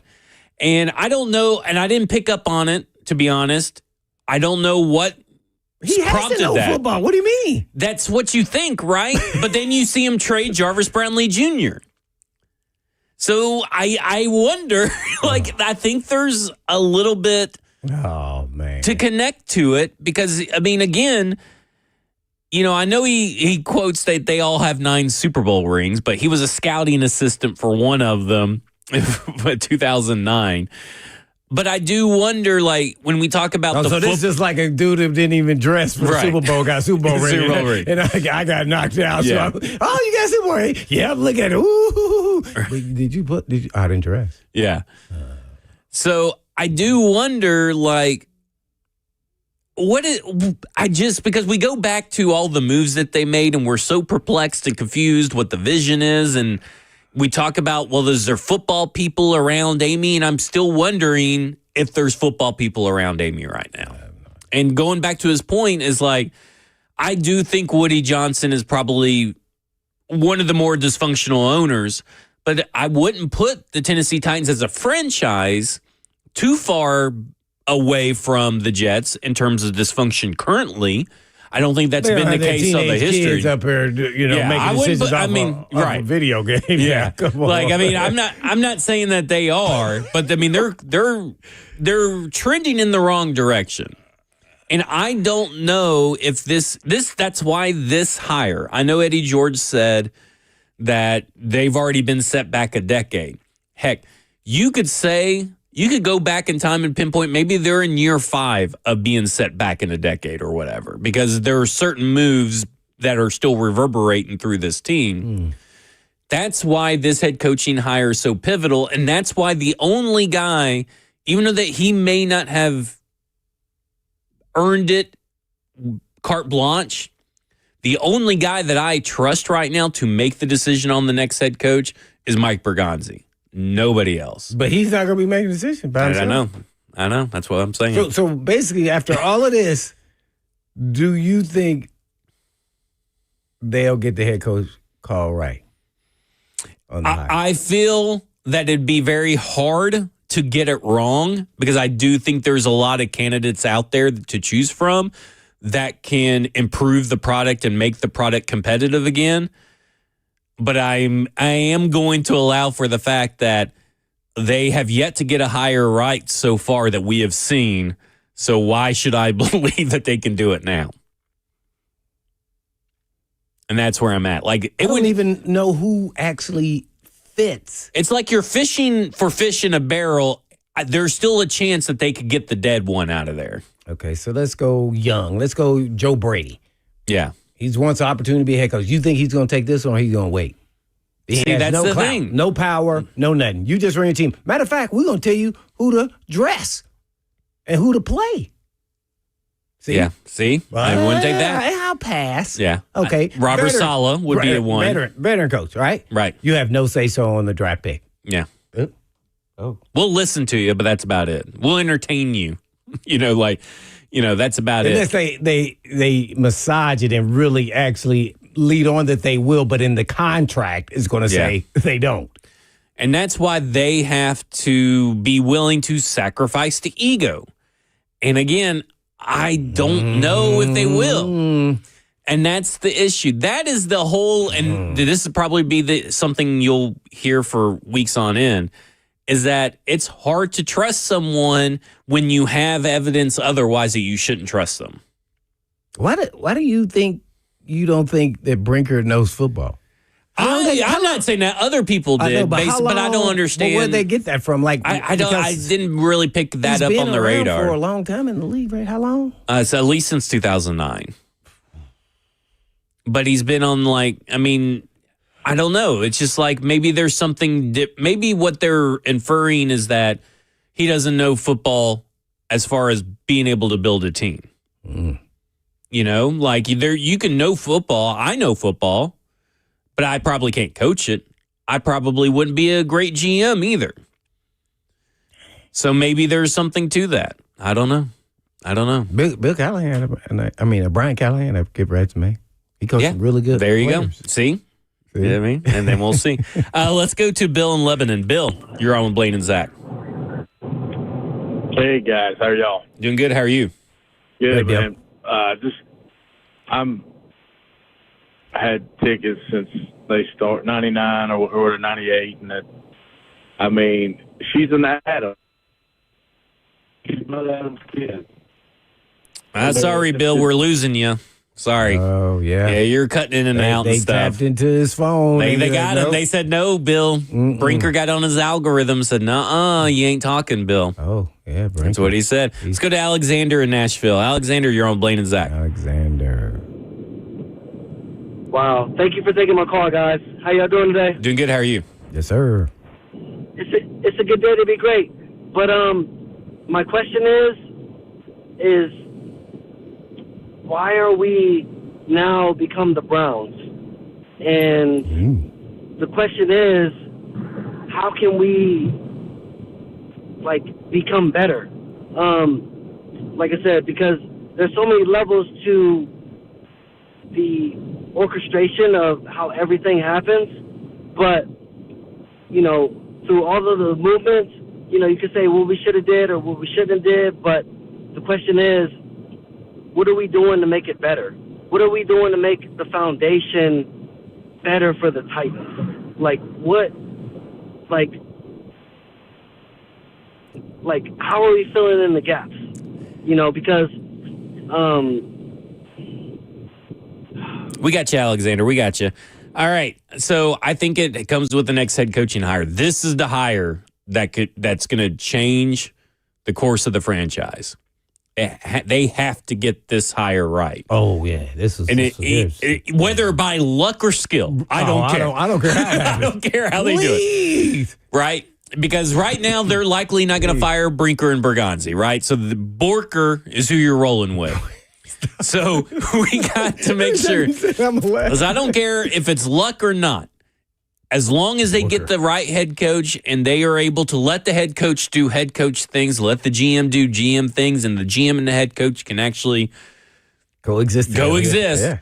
And I don't know, and I didn't pick up on it, to be honest. I don't know what he has to know football. What do you mean? That's what you think, right? But then you see him trade Jarvis Brownlee Jr. So I wonder, I think there's a little bit to connect to it because, I mean, again, I know he quotes that they all have 9 Super Bowl rings, but he was a scouting assistant for one of them in 2009. But I do wonder, when we talk about so this is like a dude who didn't even dress for the Super Bowl, got a Super Bowl ring. Super Bowl ring. And I got knocked out. Yeah. So you got a Super Bowl ring? Yeah, I'm looking at it. Ooh. I didn't dress. Yeah. So I do wonder, because we go back to all the moves that they made and we're so perplexed and confused what the vision is. And we talk about, is there football people around Amy? And I'm still wondering if there's football people around Amy right now. And going back to his point is I do think Woody Johnson is probably one of the more dysfunctional owners, but I wouldn't put the Tennessee Titans as a franchise too far away from the Jets in terms of dysfunction currently. I don't think that's been the case of the history. Kids up here, making decisions off a video game. Yeah, come on. I'm not saying that they are, but I mean they're trending in the wrong direction. And I don't know if that's why this hire. I know Eddie George said that they've already been set back a decade. Heck, you could go back in time and pinpoint maybe they're in year 5 of being set back in a decade or whatever, because there are certain moves that are still reverberating through this team. That's why this head coaching hire is so pivotal. And that's why the only guy, even though that he may not have earned it carte blanche, the only guy that I trust right now to make the decision on the next head coach is Mike Bergonzi. Nobody else. But he's not going to be making a decision by himself. I know. That's what I'm saying. So basically, after all of this, do you think they'll get the head coach call right? I feel that it'd be very hard to get it wrong because I do think there's a lot of candidates out there to choose from that can improve the product and make the product competitive again. But I am going to allow for the fact that they have yet to get a hire right so far that we have seen. So why should I believe that they can do it now? And that's where I'm at. I wouldn't even know who actually fits. It's like you're fishing for fish in a barrel. There's still a chance that they could get the dead one out of there. Okay, so let's go young. Let's go Joe Brady. Yeah. He wants an opportunity to be a head coach. You think he's going to take this one or he's going to wait? That's the thing. No power, no nothing. You just run your team. Matter of fact, we're going to tell you who to dress and who to play. See? Yeah. See? I wouldn't take that. I'll pass. Yeah. Okay. Robert Saleh would be a one. Veteran coach, right? Right. You have no say-so on the draft pick. Yeah. Oh. We'll listen to you, but that's about it. We'll entertain you. That's about it. Unless they massage it and really actually lead on that they will, but in the contract is going to say they don't. And that's why they have to be willing to sacrifice the ego. And again, I don't know if they will. And that's the issue. That is the whole, and this would probably be something you'll hear for weeks on end, is that it's hard to trust someone when you have evidence otherwise that you shouldn't trust them. Why do you think you don't think that Brinker knows football? I'm not saying that other people did, but I don't understand. Where'd they get that from? Like, I didn't really pick that up on the radar. For a long time in the league, right? How long? It's at least since 2009. But he's been on I don't know. It's just like maybe there's something. Maybe what they're inferring is that he doesn't know football as far as being able to build a team. You know, like you can know football. I know football, but I probably can't coach it. I probably wouldn't be a great GM either. So maybe there's something to that. I don't know. Bill Callahan, Brian Callahan, a good resume. He coached really good. There you players. go. See? You know what I mean? And then we'll see. Let's go to Bill in Lebanon. Bill, you're on with Blaine and Zach. Hey guys, how are y'all? Doing good. How are you? Good, man. I had tickets since they start 99 or 98, and she's an Adam. She's not Adam's kid. Sorry, Bill, we're losing you. Sorry. Oh, yeah. Yeah, you're cutting in and out and stuff. They tapped into his phone. They got him. They said, no, Bill. Brinker got on his algorithm, said, nuh-uh, you ain't talking, Bill. Oh, yeah, Brinker. That's what he said. Let's go to Alexander in Nashville. Alexander, you're on Blaine and Zach. Alexander. Wow. Thank you for taking my call, guys. How y'all doing today? Doing good. How are you? Yes, sir. It's a good day to be great. But my question is why are we now become the Browns? And the question is, how can we become better? Like I said, because there's so many levels to the orchestration of how everything happens, but through all of the movements, you could say what we should have did or what we shouldn't have did, but the question is, what are we doing to make it better? What are we doing to make the foundation better for the Titans? How are we filling in the gaps? Because we got you, Alexander. We got you. All right. So I think it comes with the next head coaching hire. This is the hire that's going to change the course of the franchise. They have to get this hire right. Oh yeah, whether by luck or skill, I don't care. I don't care how it happens. I don't care how they do it. Right? Because right now they're likely not going to fire Brinker and Berganzi, right? So the Borker is who you're rolling with. So we got to make sure. Because I don't care if it's luck or not. As long as they get the right head coach and they are able to let the head coach do head coach things, let the GM do GM things, and the GM and the head coach can actually coexist, yeah.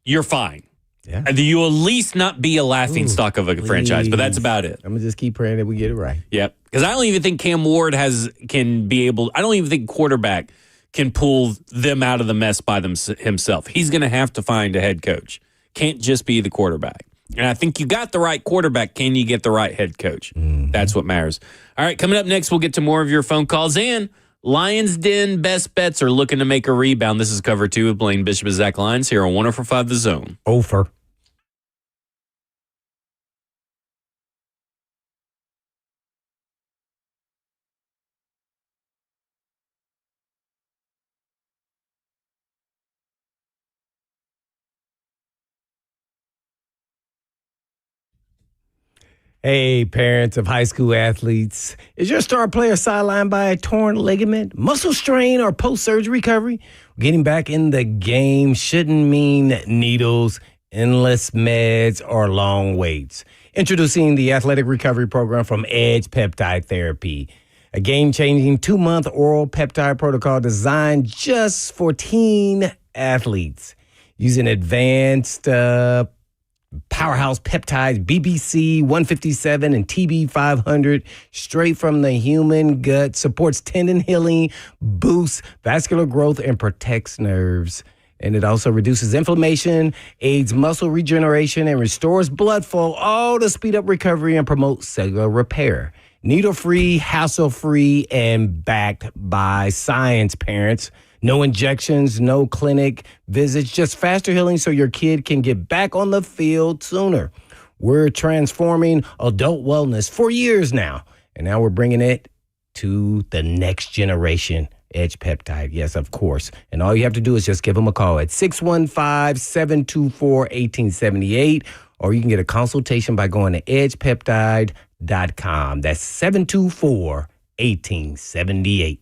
You're fine. Yeah. And you will at least not be a laughing stock of a franchise, but that's about it. I'm going to just keep praying that we get it right. Yep. Because I don't even think Cam Ward I don't even think quarterback can pull them out of the mess by himself. He's going to have to find a head coach. Can't just be the quarterback. And I think you got the right quarterback. Can you get the right head coach? That's what matters. All right, coming up next, we'll get to more of your phone calls. And Lions Den best bets are looking to make a rebound. This is Cover 2 with Blaine Bishop and Zach Lyons here on 104.5 The Zone. Over. Hey, parents of high school athletes. Is your star player sidelined by a torn ligament, muscle strain, or post-surgery recovery? Getting back in the game shouldn't mean needles, endless meds, or long waits. Introducing the Athletic Recovery Program from Edge Peptide Therapy, a game-changing 2-month oral peptide protocol designed just for teen athletes. Using advanced powerhouse peptides, BBC 157 and TB 500, straight from the human gut, supports tendon healing, boosts vascular growth, and protects nerves. And it also reduces inflammation, aids muscle regeneration, and restores blood flow, all to speed up recovery and promote cellular repair. Needle-free, hassle-free, and backed by science, parents. No injections, no clinic visits, just faster healing so your kid can get back on the field sooner. We're transforming adult wellness for years now, and now we're bringing it to the next generation. Edge Peptide, yes, of course. And all you have to do is just give them a call at 615-724-1878, or you can get a consultation by going to edgepeptide.com. That's 724-1878.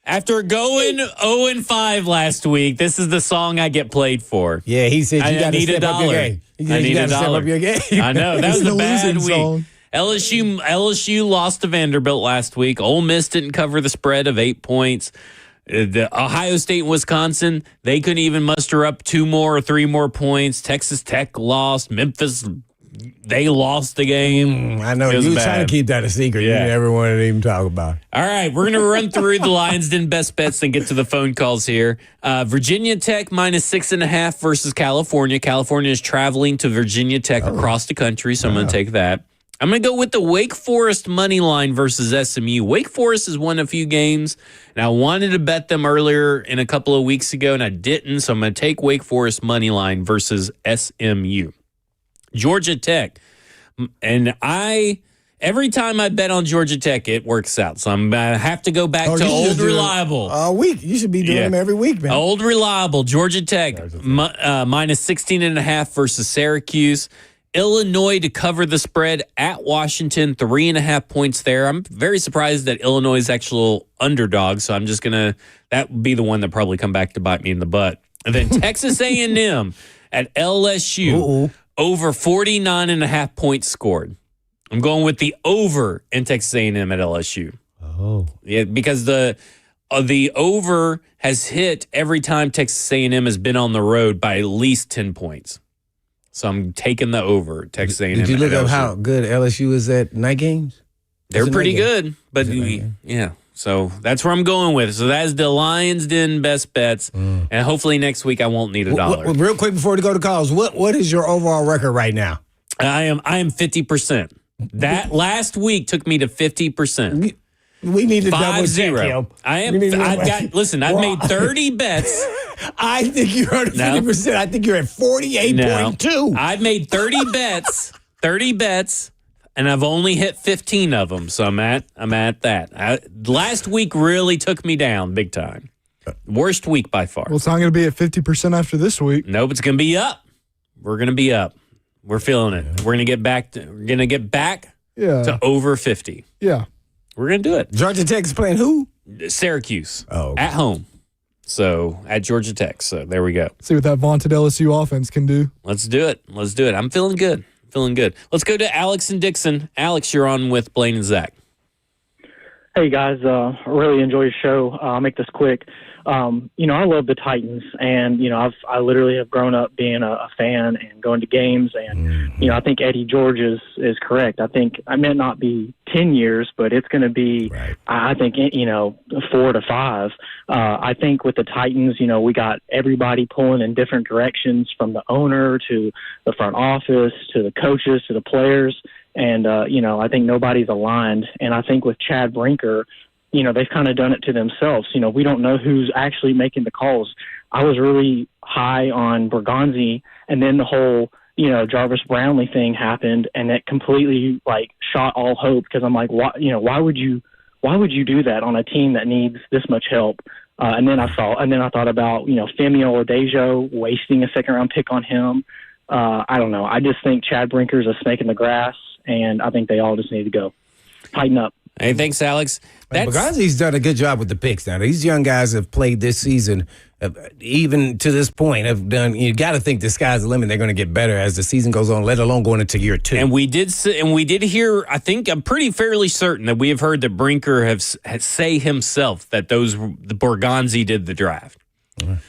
After going 0-5 last week, this is the song I get played for. Yeah, he said you got to step up your game. I need a dollar. Step up your game. I know. That was a bad week. Song. LSU lost to Vanderbilt last week. Ole Miss didn't cover the spread of 8 points. The Ohio State and Wisconsin, they couldn't even muster up 2 more or 3 more points. Texas Tech lost. Memphis, they lost the game. I know. You were trying to keep that a secret. Yeah. You never wanted to even talk about it. All right, we're going to run through the Lions Den best bets and get to the phone calls here. Virginia Tech minus 6.5 versus California. California is traveling to Virginia Tech across the country, so I'm going to take that. I'm going to go with the Wake Forest money line versus SMU. Wake Forest has won a few games, and I wanted to bet them earlier in a couple of weeks ago, and I didn't, so I'm going to take Wake Forest money line versus SMU. Georgia Tech. And every time I bet on Georgia Tech, it works out. So I'm going to have to go back to old reliable. A week. You should be doing them every week, man. Old reliable. Georgia Tech, minus 16.5 versus Syracuse. Illinois to cover the spread at Washington, 3.5 points there. I'm very surprised that Illinois is actual underdog, so I'm just that would be the one that probably come back to bite me in the butt. And then Texas A&M at LSU, over 49.5 points scored. I'm going with the over in Texas A&M at LSU. Oh. Yeah, because the over has hit every time Texas A&M has been on the road by at least 10 points. So I'm taking the over, Texas A&M. Did you look up how good LSU is at night games? They're pretty good, but yeah. So that's where I'm going with. So that's the Lions Den best bets, and hopefully next week I won't need $1. Real quick before we go to calls, what is your overall record right now? I am 50%. That last week took me to 50%. We need to double check him. I've made 30 bets. I think you're at 50%. I think you're at 48.2. I've made 30 bets, and I've only hit 15 of them. So I'm at that. Last week really took me down big time. Worst week by far. Well, it's not going to be at 50% after this week. Nope, it's going to be up. We're going to be up. We're feeling it. We're going to get back to over 50. Yeah. We're going to do it. Georgia Tech's playing who? Syracuse. Oh, okay. At home. So, at Georgia Tech. So, there we go. See what that vaunted LSU offense can do. Let's do it. I'm feeling good. Let's go to Alex and Dixon. Alex, you're on with Blaine and Zach. Hey, guys. Really enjoy your show. I'll make this quick. I love the Titans, and, I literally have grown up being a fan and going to games, and, I think Eddie George is correct. I think I may not be 10 years, but it's going to be, I think, 4 to 5. I think with the Titans, we got everybody pulling in different directions, from the owner to the front office to the coaches to the players. And, I think nobody's aligned. And I think with Chad Brinker, they've kind of done it to themselves. We don't know who's actually making the calls. I was really high on Bergonzi, and then the whole, Jarvis Brownlee thing happened, and it completely shot all hope, because I'm like, why would you do that on a team that needs this much help? And then I thought about, Femi Oladejo, wasting a second-round pick on him. I don't know. I just think Chad Brinker's a snake in the grass, and I think they all just need to go. Tighten up. Hey, thanks, Alex. Bergonzi's done a good job with the picks now. These young guys have played this season, even to this point, have done. You got to think the sky's the limit. They're going to get better as the season goes on, let alone going into year 2. And we did hear, I think I'm pretty fairly certain that we have heard that Brinker has say himself that the Bergonzi did the draft.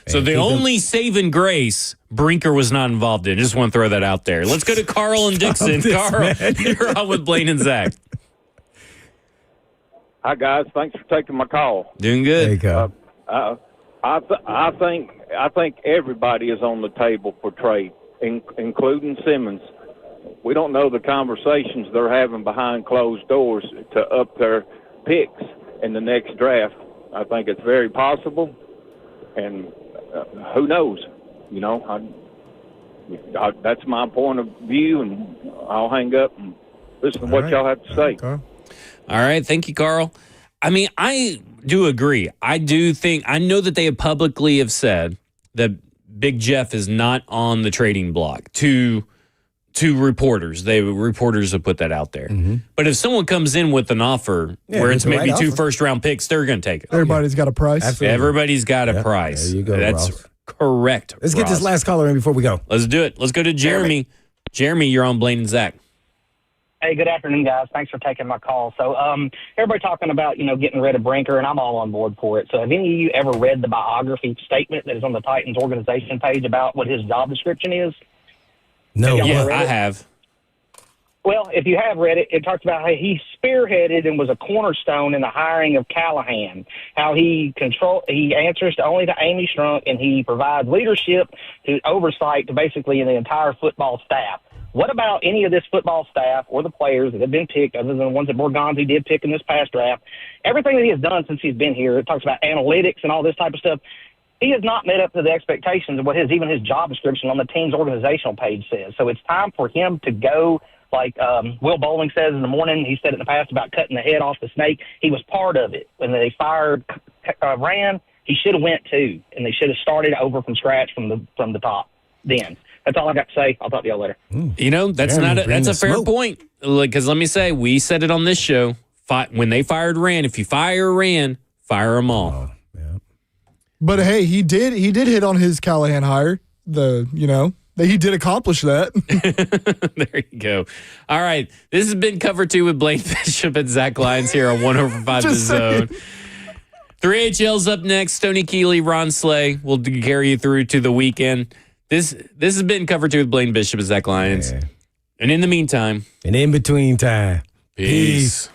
So the only saving grace Brinker was not involved in. Just want to throw that out there. Let's go to Carl and Dixon. Carl, you're on with Blaine and Zach. Hi, guys. Thanks for taking my call. Doing good. There you go. I think everybody is on the table for trade, including Simmons. We don't know the conversations they're having behind closed doors to up their picks in the next draft. I think it's very possible, and who knows? That's my point of view, and I'll hang up and listen to what y'all have to say. All right. Thank you, Carl. I mean, I do agree. I know that they have publicly have said that Big Jeff is not on the trading block to reporters. Reporters have put that out there. Mm-hmm. But if someone comes in with an offer where it's maybe 2 first-round picks, they're going to take it. Everybody's got a price. Absolutely. Everybody's got a price. There you go, That's Ross. correct. Let's get this last caller in before we go. Let's do it. Let's go to Jeremy. Jeremy, you're on Blaine and Zach. Hey, good afternoon, guys. Thanks for taking my call. So everybody talking about, getting rid of Brinker, and I'm all on board for it. So have any of you ever read the biography statement that is on the Titans organization page about what his job description is? No. Yeah, I have. Well, if you have read it, it talks about how he spearheaded and was a cornerstone in the hiring of Callahan, how he answers only to Amy Strunk, and he provides leadership to oversight to basically the entire football staff. What about any of this football staff or the players that have been picked, other than the ones that Borgonzi did pick in this past draft? Everything that he has done since he's been here, it talks about analytics and all this type of stuff. He has not met up to the expectations of what even his job description on the team's organizational page says. So it's time for him to go, like Will Bowling says in the morning. He said it in the past about cutting the head off the snake. He was part of it. When they fired Rand, he should have went too, and they should have started over from scratch from the top then. That's all I got to say. I'll talk to y'all later. You know, that's a fair point. Because let me say, we said it on this show. When they fired Rand, if you fire Rand, fire them all. But hey, he did hit on his Callahan hire. He did accomplish that. There you go. All right. This has been Cover 2 with Blaine Bishop and Zach Lyons here on 105 The Zone. 3HL's up next. Stoney Keeley, Ron Slay will carry you through to the weekend. This has been Cover 2 with Blaine Bishop and Zach Lyons. Yeah. And in the meantime. And in between time. Peace.